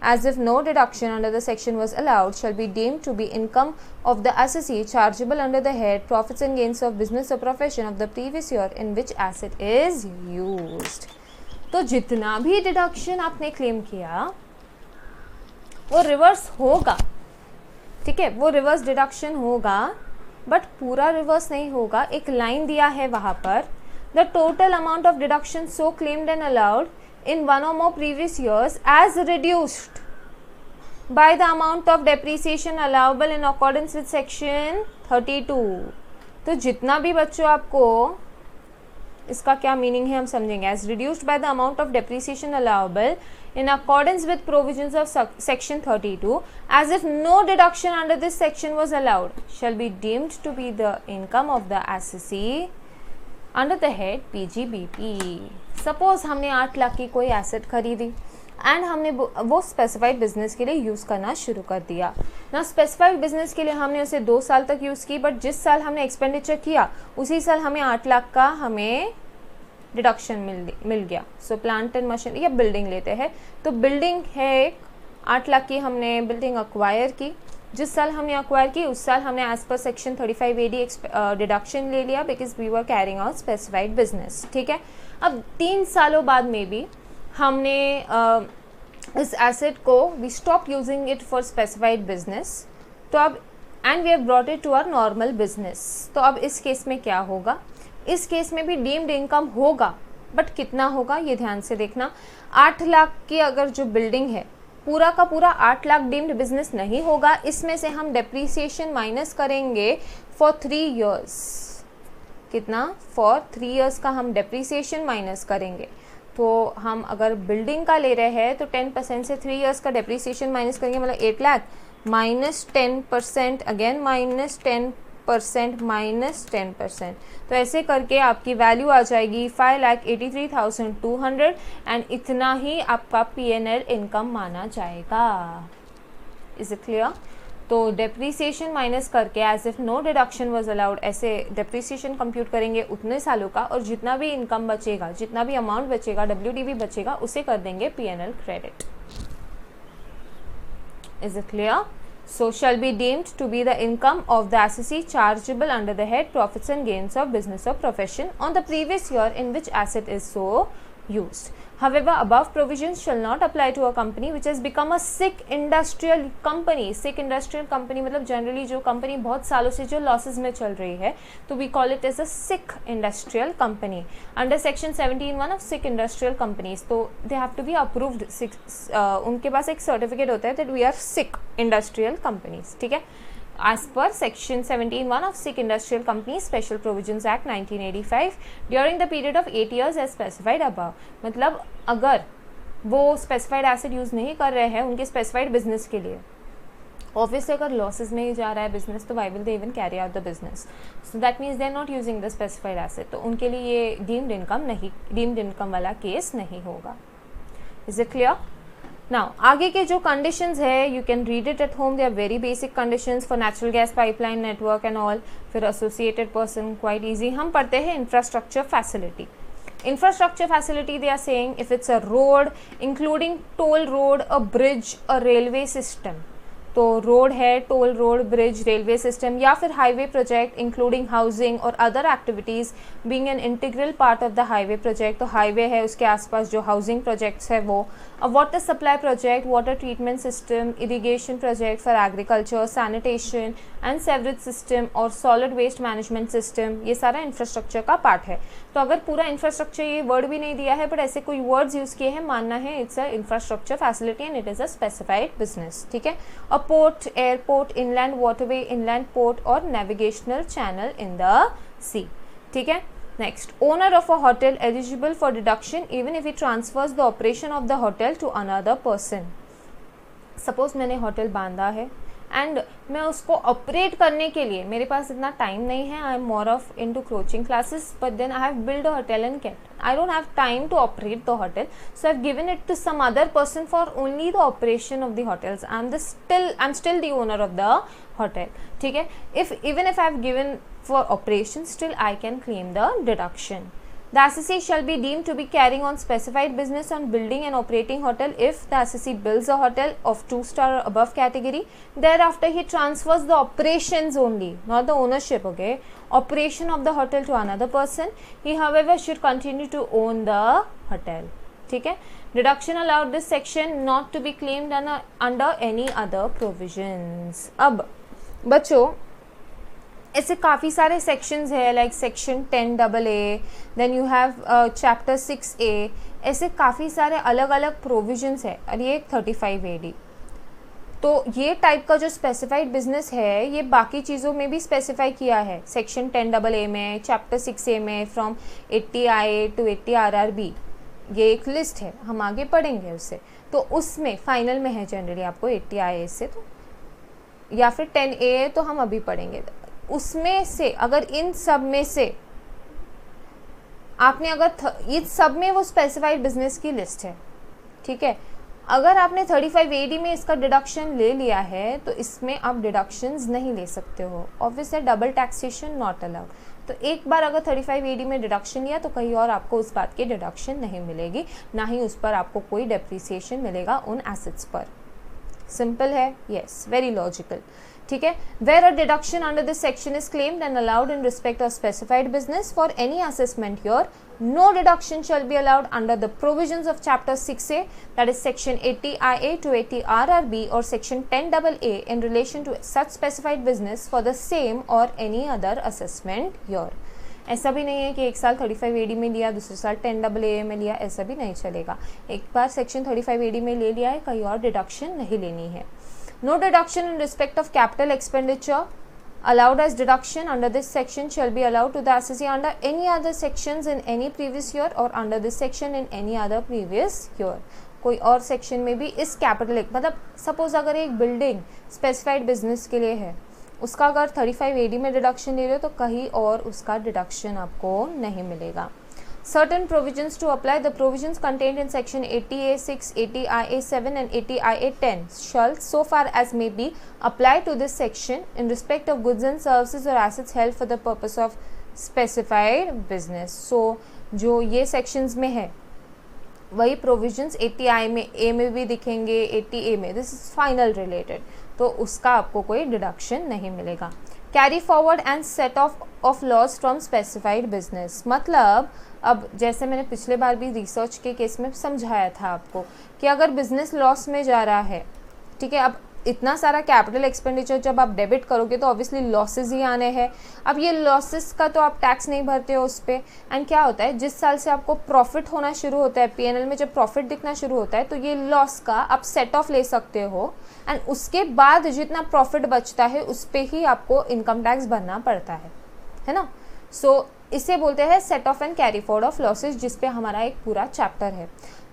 as if no deduction under the section was allowed shall be deemed to be income of the assessee chargeable under the head profits and gains of business or profession of the previous year in which asset is used। तो जितना भी डिडक्शन आपने क्लेम किया वो रिवर्स होगा, ठीक है, वो रिवर्स डिडक्शन होगा, बट पूरा रिवर्स नहीं होगा। एक लाइन दिया है वहाँ पर, the total amount of deduction so claimed and allowed in 1 or more previous years as reduced by the amount of depreciation allowable in accordance with section 32। तो जितना भी बच्चों आपको, इसका क्या मीनिंग है हम समझेंगे। As reduced by the amount of depreciation allowable in accordance with provisions of section 32 as if no deduction under this section was allowed shall be deemed to be the income of the assessee under the head PGBP। Suppose हमने 8 लाख की कोई एसेट खरीदी एंड हमने वो स्पेसिफाइड बिजनेस के लिए यूज़ करना शुरू कर दिया ना। स्पेसिफाइड बिजनेस के लिए हमने उसे 2 साल तक यूज़ की, बट जिस साल हमने एक्सपेंडिचर किया उसी साल हमें 8 लाख का हमें डिडक्शन मिल गया। सो प्लांट एंड मशीन या बिल्डिंग लेते हैं, तो बिल्डिंग है एक 8 लाख की, हमने बिल्डिंग अक्वायर की। जिस साल हमने अक्वायर की उस साल हमने as per section 35(AD) deduction ले लिया because we were carrying out specified business, ठीक है। अब 3 सालों बाद में भी हमने इस एसेट को we stop using it for specified business, तो अब and we have brought it to our normal business. तो अब इस केस में क्या होगा? इस केस में भी डीम्ड इनकम होगा, बट कितना होगा ये ध्यान से देखना। 8 लाख की अगर जो बिल्डिंग है पूरा का पूरा 8 लाख डीम्ड बिजनेस नहीं होगा, इसमें से हम डेप्रीसिएशन माइनस करेंगे फॉर 3 years। कितना? फॉर 3 years का हम डेप्रीसिएशन माइनस करेंगे। तो हम अगर बिल्डिंग का ले रहे हैं तो 10% से 3 years का डेप्रीसिएशन माइनस करेंगे, मतलब 8 lakh minus 10% again minus 10% minus 10%, तो ऐसे करके आपकी वैल्यू आ जाएगी 5,83,200 एंड इतना ही आपका P&L इनकम माना जाएगा। Is it clear? तो डेप्रीसिएशन माइनस करके as if no deduction was allowed, ऐसे डेप्रीसिएशन कंप्यूट करेंगे उतने सालों का, और जितना भी इनकम बचेगा, जितना भी अमाउंट बचेगा, WDV बचेगा, उसे कर देंगे P&L credit. Is it clear? So shall be deemed to be the income of the assessee chargeable under the head profits and gains of business or profession on the previous year in which asset is so used. However, above provisions shall not apply to a company which has become a sick industrial company. Sick industrial company मतलब generally जो company बहुत सालों से जो losses में चल रही है, तो we call it as a sick industrial company. Under section 17(1) of sick industrial companies, तो they have to be approved. उनके पास एक certificate होता है that we are sick industrial companies, ठीक है। as per section 17(1) of Sikh Industrial Companies Special Provisions Act 1985 during the period of 8 years as specified above. मतलब अगर वो स्पेसिफाइड एसेट यूज़ नहीं कर रहे हैं उनके स्पेसिफाइड बिजनेस के लिए, ऑब्वियसली अगर लॉसेज में ही जा रहा है बिजनेस तो why will they even carry out the business, so that means they are not using the specified asset, तो उनके लिए ये डीम्ड इनकम वाला केस नहीं होगा. Is it clear? नाउ आगे के जो कंडीशंस है you can read it at home, they are very basic conditions for natural gas pipeline network and all. फिर एसोसिएटेड पर्सन क्वाइट ईजी. हम पढ़ते हैं infrastructure facility. Infrastructure facility, they are saying if it's a road including toll road, a bridge, a railway system. तो रोड है, toll road, bridge, railway system या फिर हाईवे प्रोजेक्ट इंक्लूडिंग हाउसिंग और other activities being an integral part of the highway project. तो हाईवे है, उसके आसपास जो हाउसिंग प्रोजेक्ट्स है वो, अ water supply project, water treatment system, irrigation project for agriculture, sanitation and sewerage system और सॉलिड वेस्ट मैनेजमेंट सिस्टम, ये सारा इंफ्रास्ट्रक्चर का पार्ट है. तो अगर पूरा इंफ्रास्ट्रक्चर, ये वर्ड भी नहीं दिया है बट ऐसे कोई वर्ड्स यूज़ किए हैं, मानना है it's a infrastructure facility and it is a specified business. ठीक है. A port, airport, inland waterway, inland port और navigational channel in the sea. ठीक है. Next, owner of a hotel eligible for deduction even if he transfers the operation of the hotel to another person. Suppose मैंने होटल बांधा है एंड मैं उसको ऑपरेट करने के लिए, मेरे पास इतना टाइम नहीं है, I am more of into coaching classes, but then I have build a hotel and kept, I don't have time to operate the hotel, so I've given it to some other person for only the operation of the hotels. I'm still the owner of the hotel. ठीक है. Even if I've given for operation, still I can claim the deduction. The assessee shall be deemed to be carrying on specified business on building and operating hotel if the assessee builds a hotel of 2-star or above category. Thereafter he transfers the operations only, not the ownership. Okay, operation of the hotel to another person. He however should continue to own the hotel. ठीक है. Deduction allowed this section not to be claimed under any other provisions. अब बच्चों ऐसे काफ़ी सारे सेक्शंस है, like section 10AA, then you have chapter 6A, ऐसे काफ़ी सारे अलग अलग प्रोविजंस है और ये 35 AD. तो ये टाइप का जो स्पेसिफाइड बिजनेस है ये बाकी चीज़ों में भी स्पेसिफाई किया है सेक्शन 10AA में, चैप्टर 6A में, फ्रॉम 80 IA to 80 RRB. ये एक लिस्ट है, हम आगे पढ़ेंगे उससे. तो उसमें फाइनल में है जनरली आपको 80 IA से, तो या फिर 10A तो हम अभी पढ़ेंगे. उसमें से अगर इन सब में से आपने इस सब में वो स्पेसिफाइड बिजनेस की लिस्ट है. ठीक है. अगर आपने 35 AD में इसका डिडक्शन ले लिया है तो इसमें आप डिडक्शंस नहीं ले सकते हो. Obviously double taxation not allowed. तो एक बार अगर 35 AD में डिडक्शन लिया तो कहीं और आपको उस बात की डिडक्शन नहीं मिलेगी, ना ही उस पर आपको कोई डेप्रिसिएशन मिलेगा उन एसेट्स पर. सिंपल है. Yes, very logical. ठीक है. Where a deduction under this section is claimed and allowed in respect of specified business for any assessment year, no deduction shall be allowed under the provisions of chapter 6A, that is section 80 IA to 80 RRB or section 10AA in relation to such specified business for the same or any other assessment year. ऐसा भी नहीं है कि एक साल 35 AD में लिया, दूसरे साल 10AA में लिया, ऐसा भी नहीं चलेगा. एक बार सेक्शन 35 AD में ले लिया है, कहीं और डिडक्शन नहीं लेनी है. No deduction in respect of capital expenditure allowed as deduction under this section shall be allowed to the assessee under any other sections in any previous year or under this section in any other previous year. कोई और सेक्शन में भी इस कैपिटल, मतलब सपोज अगर एक बिल्डिंग स्पेसिफाइड बिजनेस के लिए है, उसका अगर 35 AD में डिडक्शन ले रहे हो तो कहीं और उसका डिडक्शन आपको नहीं मिलेगा. Certain provisions to apply. The provisions contained in section 80A6, 80IA7 and 80IA10 shall, so far as may be, apply to this section in respect of goods and services or assets held for the purpose of specified business. So, जो ये sections में है वही provisions 80I में, A में भी दिखेंगे, 80A में. This is final related. तो उसका आपको कोई deduction नहीं मिलेगा. Carry forward and set off of loss from specified business. मतलब अब जैसे मैंने पिछले बार भी रिसर्च के केस में समझाया था आपको कि अगर बिजनेस लॉस में जा रहा है, ठीक है, अब इतना सारा कैपिटल एक्सपेंडिचर जब आप डेबिट करोगे तो ऑब्वियसली लॉसेस ही आने हैं। अब ये लॉसेस का तो आप टैक्स नहीं भरते हो उस पर। एंड क्या होता है, जिस साल से आपको प्रॉफिट होना शुरू होता है, पीएनएल में जब प्रॉफिट दिखना शुरू होता है तो ये लॉस का आप सेट ऑफ ले सकते हो, एंड उसके बाद जितना प्रॉफिट बचता है उस पर ही आपको इनकम टैक्स भरना पड़ता है ना। सो इसे बोलते हैं set of and carry forward of losses, जिस पे हमारा एक पूरा चैप्टर है।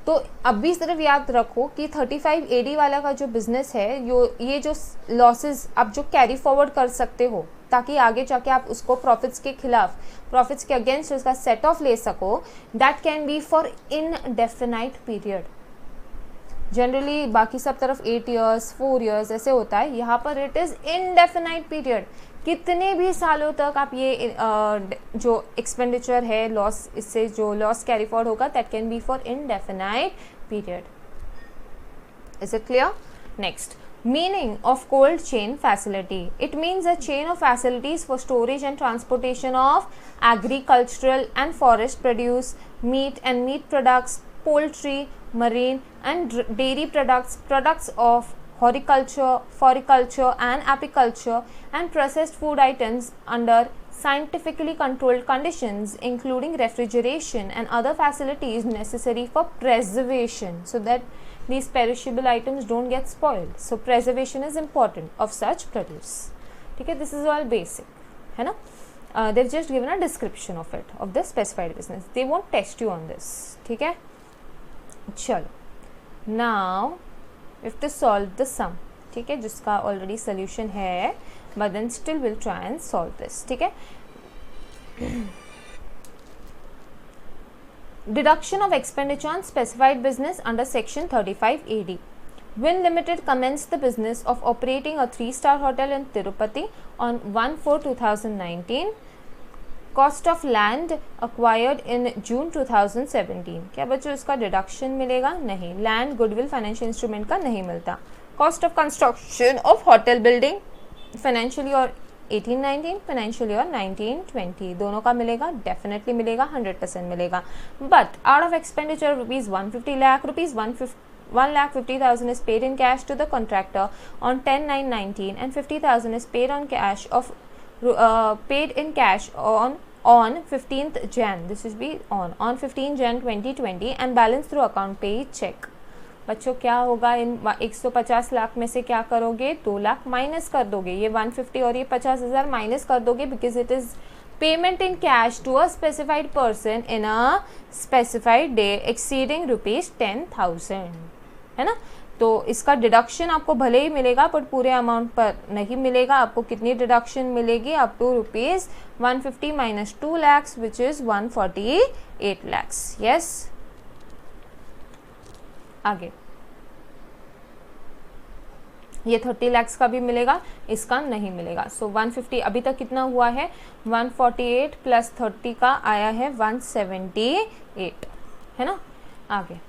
तो अभी सिर्फ याद रखो कि 35 AD वाला का जो बिजनेस है, ये जो लॉसेस आप जो कैरी फॉरवर्ड कर सकते हो ताकि आगे जाके आप उसको प्रॉफिट्स के खिलाफ, प्रॉफिट्स के अगेंस्ट उसका सेट ऑफ ले सको, that can be for indefinite period. Generally बाकी सब तरफ 8 years 4 years ऐसे होता है, यहाँ पर इट इज़ इनडेफिनाइट पीरियड। कितने भी सालों तक आप ये जो एक्सपेंडिचर है लॉस, इससे जो लॉस कैरी फॉरवर्ड होगा, that can be for indefinite period. Is it clear? Next, meaning of cold chain facility. It means a chain of facilities for storage and transportation of agricultural and forest produce, meat and meat products, poultry, marine and dairy products, products of horticulture, floriculture and apiculture, and processed food items under scientifically controlled conditions, including refrigeration and other facilities necessary for preservation, so that these perishable items don't get spoiled. So preservation is important of such produce. ठीक है, this is all basic, है ना? They've just given a description of it, of the specified business. They won't test you on this. ठीक है, चलो, now we have to solve the sum. ठीक है, जिसका already solution है, but then still we'll try and solve this. ठीक है, deduction of expenditure on specified business under section 35 AD. Wynn Limited commenced the business of operating a 3-star hotel in Tirupati on 1/4/2019. Cost of land acquired in June 2017. क्या बच्चों इसका डिडक्शन मिलेगा? नहीं, लैंड गुडविल फाइनेंशियल इंस्ट्रूमेंट का नहीं मिलता। Cost of construction of hotel building financial year 18-19, financial year 19-20, दोनों का मिलेगा, डेफिनेटली मिलेगा, 100% मिलेगा। But out of expenditure rupees 150 lakh, rupees 1,50,000 is paid in cash to the contractor on 10/9/19 and 50,000 is paid on cash of paid in cash on 15th Jan. This is be on 15 Jan 2020 and balance through account pay check. बच्चों क्या होगा, इन 150 लाख में से क्या करोगे? 2 लाख माइनस कर दोगे, ये 150 और ये 50,000 माइनस कर दोगे, because it is payment in cash to a specified person in a specified day exceeding rupees 10,000, है ना। तो इसका डिडक्शन आपको भले ही मिलेगा बट पूरे अमाउंट पर नहीं मिलेगा। आपको कितनी डिडक्शन मिलेगी? Up to rupees 150 minus 2 lakhs which is 148 lakhs। Yes, आगे ये 30 lakhs का भी मिलेगा, इसका नहीं मिलेगा। सो 150 अभी तक कितना हुआ है? 148 प्लस 30 का आया है 178, है ना। आगे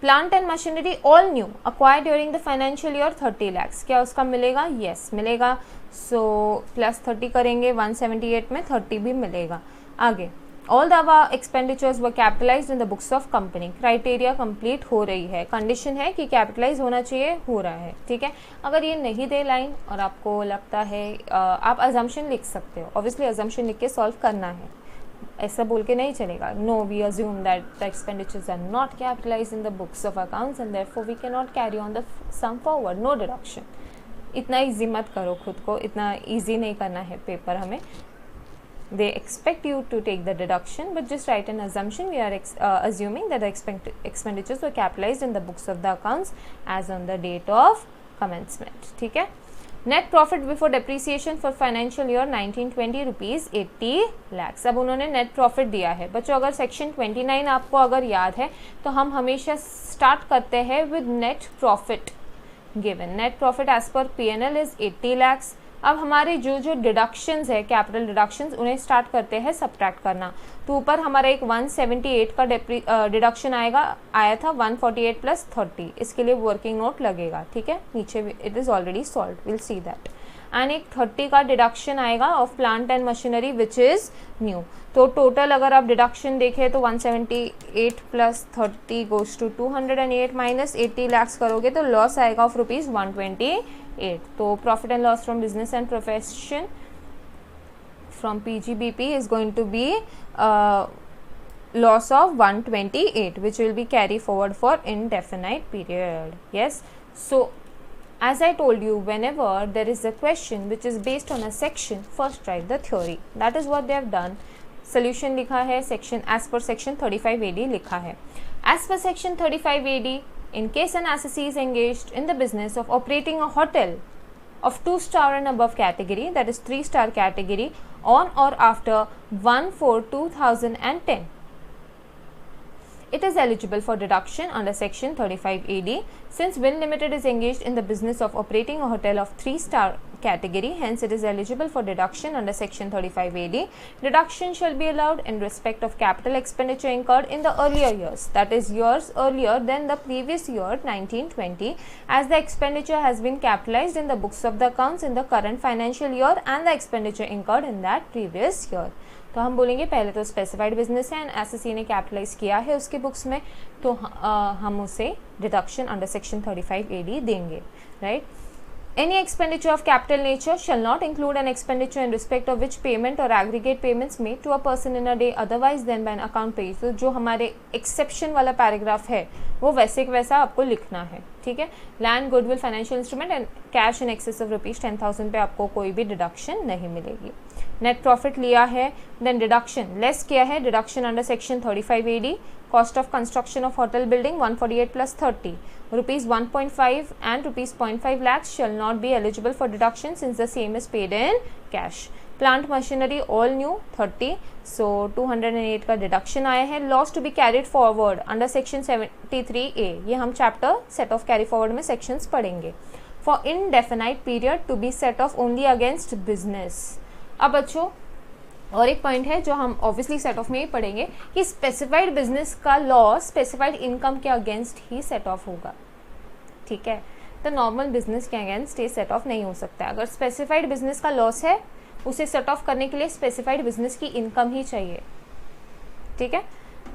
plant and machinery all new acquired during the financial year 30 lakhs, क्या उसका मिलेगा? यस मिलेगा। सो प्लस 30 करेंगे, 178 में 30 भी मिलेगा। आगे all the above expenditures were capitalised in the books of company. Criteria complete हो रही है, कंडीशन है कि कैपिटलाइज होना चाहिए, हो रहा है, ठीक है। अगर ये नहीं दे लाइन और आपको लगता है, आप अजम्पशन लिख सकते हो, ऑब्वियसली अजम्पशन लिख के सॉल्व करना है, ऐसा बोल के नहीं चलेगा। No, we assume that the expenditures are not capitalized in the books of accounts and therefore we can not carry on the sum forward, no deduction. इतना ईजी मत करो खुद को, इतना ईजी नहीं करना है पेपर हमें। They expect you to take the deduction, but just write an assumption. We are assuming that the expenditures were capitalized in the books of the accounts as on the date of commencement. ठीक है। Net profit before depreciation for financial year 1920 rupees 80 lakhs. अब उन्होंने net profit दिया है बच्चों। अगर section 29 आपको अगर याद है तो हम हमेशा start करते हैं with net profit given. Net profit as per P&L is 80 lakhs. अब हमारे जो जो डिडक्शंस है, कैपिटल डिडक्शंस, उन्हें स्टार्ट करते हैं सब्ट्रैक्ट करना। तो ऊपर हमारा एक 178 का डिडक्शन आया था 148 प्लस 30, इसके लिए वर्किंग नोट लगेगा, ठीक है। नीचे it is already solve, will see that. And एक 30 का डिडक्शन आएगा of plant and machinery which is new. तो टोटल अगर आप डिडक्शन देखें तो 178 plus 30 goes to 208 minus 80 lakhs करोगे तो लॉस आएगा ऑफ रुपीज़ 128। तो profit and loss from business and profession from PGBP is going to be loss of 128 which will be carry forward for indefinite period. Yes, so as I told you, whenever there is a question which is based on a section, first write the theory. That is what they have done. Solution लिखा है section as per section 35 AD लिखा है। As per section 35 AD, in case an assessee is engaged in the business of operating a hotel of 2-star and above category, that is 3-star category, on or after 1/4/2010, it is eligible for deduction under section 35 AD. Since Will Limited is engaged in the business of operating a hotel of 3-star category, hence it is eligible for deduction under section 35 AD. Deduction shall be allowed in respect of capital expenditure incurred in the earlier years, that is years earlier than the previous year 1920, as the expenditure has been capitalized in the books of the accounts in the current financial year and the expenditure incurred in that previous year. तो हम बोलेंगे पहले तो स्पेसिफाइड बिजनेस है एंड एसएससी ने कैपिटलाइज किया है उसके बुक्स में, तो हम उसे डिडक्शन अंडर सेक्शन 35 AD देंगे, right. Any expenditure of capital nature shall not include an expenditure in respect of which payment or aggregate payments made to a person in a day otherwise than by an account pay. तो जो हमारे एक्सेप्शन वाला पैराग्राफ है वो वैसे का वैसा आपको लिखना है, ठीक है। Land, goodwill, financial instrument and cash in excess of ₹10,000 पे आपको कोई भी डिडक्शन नहीं मिलेगी। नेट प्रॉफिट लिया है, देन डिडक्शन लेस किया है, deduction under section 35 AD। Cost of construction of hotel building 148 plus 30 rupees 1.5 and rupees 0.5 lakhs shall not be eligible for deduction since the same is paid in cash. Plant machinery all new 30, so 208 का डिडक्शन आया है। Loss to be carried forward under section 73A, ये हम chapter set off carry forward में सेक्शंस पढ़ेंगे। For indefinite period to be set off only against business. अब बच्चों और एक पॉइंट है जो हम ऑब्वियसली सेट ऑफ में ही पढ़ेंगे कि स्पेसिफाइड बिजनेस का लॉस स्पेसिफाइड इनकम के अगेंस्ट ही सेट ऑफ होगा, ठीक है। तो नॉर्मल बिजनेस के अगेंस्ट ये सेट ऑफ नहीं हो सकता। अगर स्पेसिफाइड बिजनेस का लॉस है उसे सेट ऑफ करने के लिए स्पेसिफाइड बिजनेस की इनकम ही चाहिए, ठीक है।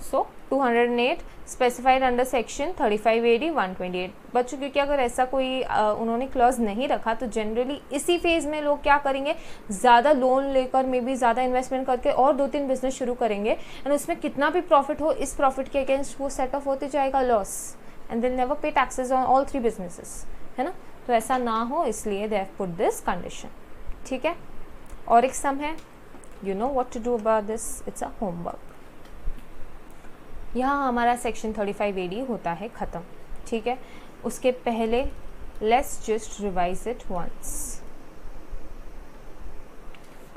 सो 208 स्पेसिफाइड अंडर सेक्शन 35 AD 128। बच्चों क्योंकि अगर ऐसा कोई उन्होंने क्लॉज नहीं रखा तो जनरली इसी फेज में लोग क्या करेंगे, ज़्यादा लोन लेकर मे बी ज़्यादा इन्वेस्टमेंट करके और 2-3 बिजनेस शुरू करेंगे एंड उसमें कितना भी प्रॉफिट हो इस प्रॉफिट के अगेंस्ट वो सेट ऑफ होते जाएगा loss and they never pay taxes on all 3 businesses, है ना। तो ऐसा ना हो इसलिए they have put this condition, ठीक है। और एक सम है, you know what to do about this, it's a homework. यहाँ हमारा सेक्शन 35 AD होता है ख़त्म, ठीक है। उसके पहले let's just revise it once.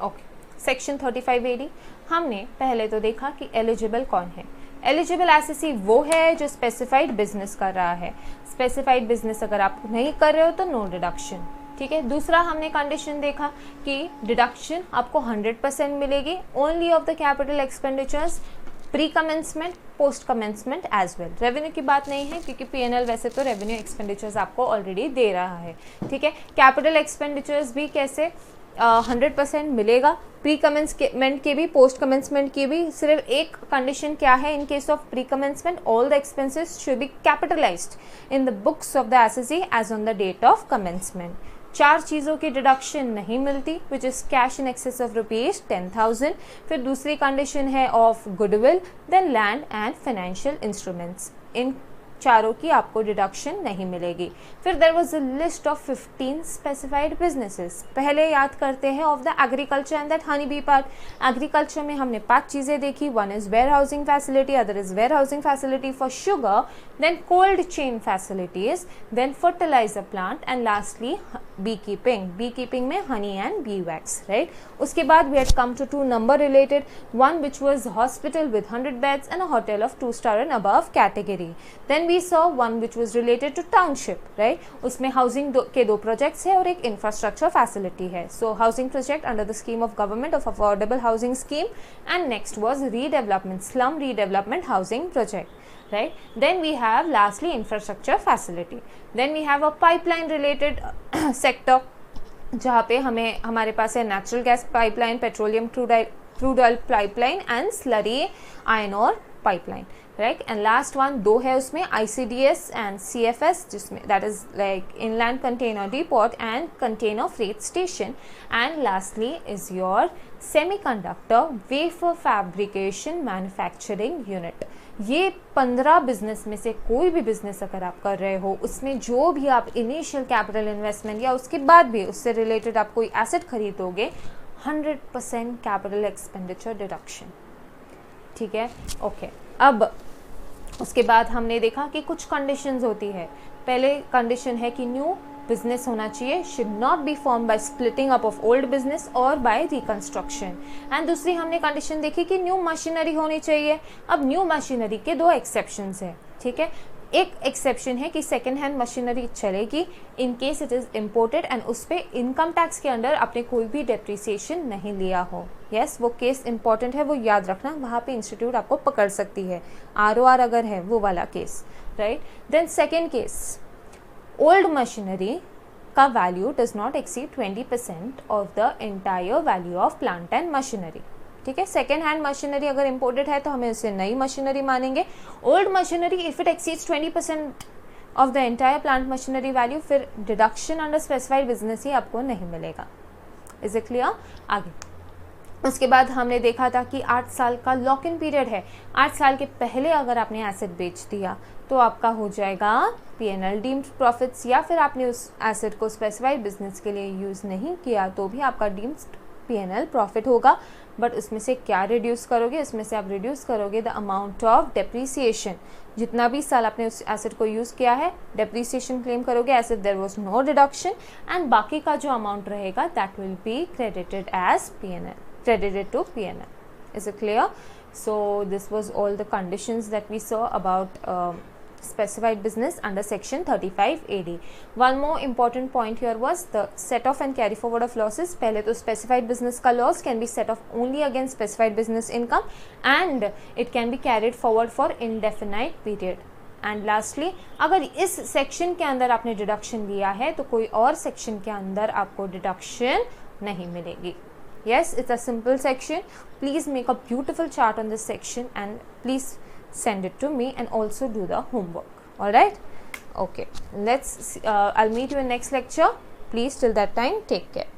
Okay, section 35 AD हमने पहले तो देखा कि एलिजिबल कौन है। एलिजिबल एसएससी वो है जो स्पेसिफाइड बिजनेस कर रहा है। स्पेसिफाइड बिजनेस अगर आप नहीं कर रहे हो तो नो डिडक्शन, ठीक है। दूसरा हमने कंडीशन देखा कि डिडक्शन आपको 100% मिलेगी only of the capital expenditures pre commencement, post commencement as well. Revenue की बात नहीं है क्योंकि पीएनएल वैसे तो रेवेन्यू एक्सपेंडिचर्स आपको ऑलरेडी दे रहा है, ठीक है। कैपिटल एक्सपेंडिचर्स भी कैसे 100% मिलेगा, प्री कमेंसमेंट के भी, पोस्ट कमेंसमेंट की भी। सिर्फ एक कंडीशन क्या है, in case of pre commencement all the expenses should be capitalized in the books of the SSC as on the date of commencement. 4 चीज़ों की डिडक्शन नहीं मिलती which is cash in excess of ₹10,000। फिर दूसरी कंडीशन है of goodwill, then land and financial instruments. इन चारों की आपको डिडक्शन नहीं मिलेगी। फिर there was a list of 15 specified businesses. पहले याद करते हैं of the agriculture and that honey bee part. Agriculture में हमने 5 चीज़ें देखी, one is warehousing facility, other is warehousing facility for sugar, then cold chain facilities, then fertilizer plant and lastly beekeeping. Beekeeping में honey and bee wax, right. उसके बाद we had come to 2 number related, one which was hospital with 100 beds and a hotel of 2-star and above category. Then we saw one which was related to township, right? उसमें हाउसिंग के 2 प्रोजेक्ट्स है और एक इंफ्रास्ट्रक्चर फैसिलिटी है। So housing project under the scheme of government of affordable housing scheme and next was redevelopment, slum redevelopment housing project, right? Then we have lastly infrastructure facility. Then we have a pipeline related sector जहाँ पे हमारे पास है natural gas pipeline, petroleum crude oil pipeline and slurry iron ore pipeline, right. And last one 2 है उसमें, ICDS एंड CFS, जिसमें that is like inland container depot and container freight station. And lastly is your semiconductor wafer fabrication manufacturing unit. ये 15 बिजनेस में से कोई भी बिजनेस अगर आप कर रहे हो, उसमें जो भी आप इनिशियल कैपिटल इन्वेस्टमेंट या उसके बाद भी उससे रिलेटेड आप कोई एसेट खरीदोगे, 100% कैपिटल एक्सपेंडिचर डिडक्शन, ठीक है, ओके। अब उसके बाद हमने देखा कि कुछ कंडीशंस होती है। पहले कंडीशन है कि न्यू बिजनेस होना चाहिए, should not B form by splitting up of old business और बाय रिकंस्ट्रक्शन। एंड दूसरी हमने कंडीशन देखी कि न्यू मशीनरी होनी चाहिए। अब न्यू मशीनरी के 2 एक्सेप्शंस हैं, ठीक है। एक एक्सेप्शन है कि सेकेंड हैंड मशीनरी चलेगी in case it is imported and उस पर इनकम टैक्स के अंडर आपने कोई भी डेप्रिसिएशन नहीं लिया हो। यस, वो केस इंपॉर्टेंट है, वो याद रखना, वहाँ पे इंस्टीट्यूट आपको पकड़ सकती है, ROR अगर है वो वाला case, right. Then second case, old machinery का value does not exceed 20% of the entire value of plant and machinery, ठीक है। सेकेंड हैंड मशीनरी अगर इम्पोर्टेड है तो हमें उसे नई मशीनरी मानेंगे। Old machinery if it exceeds 20% of the entire plant machinery value, फिर डिडक्शन अंडर स्पेसिफाइड बिजनेस ही आपको नहीं मिलेगा। Is it clear? आगे उसके बाद हमने देखा था कि 8 साल का लॉक इन पीरियड है। 8 साल के पहले अगर आपने एसेट बेच दिया तो आपका हो जाएगा P&L डीम्ड प्रॉफिट्स, या फिर आपने उस एसेट को स्पेसिफाइड बिजनेस के लिए यूज़ नहीं किया तो भी आपका डीम्ड P&L प्रॉफिट होगा। बट उसमें से क्या रिड्यूस करोगे? उसमें से आप रिड्यूस करोगे द अमाउंट ऑफ डेप्रीसिएशन। जितना भी साल आपने उस एसेट को यूज़ किया है, डेप्रीसिएशन क्लेम करोगे as if there was no deduction, and बाकी का जो अमाउंट रहेगा that will be credited as P&L, credited to P&L. Is it clear? So this was all the conditions that we saw about specified business under section 35 AD. One more important point here was the set off and carry forward of losses. पहले तो specified business का loss can be set off only against specified business income and it can be carried forward for indefinite period. And lastly, अगर इस सेक्शन के अंदर आपने डिडक्शन लिया है तो कोई और सेक्शन के अंदर आपको डिडक्शन नहीं मिलेगी। Yes, it's a simple section. Please make a beautiful chart on this section and please send it to me and also do the homework. All right? Okay. I'll meet you in next lecture. Please till that time, take care.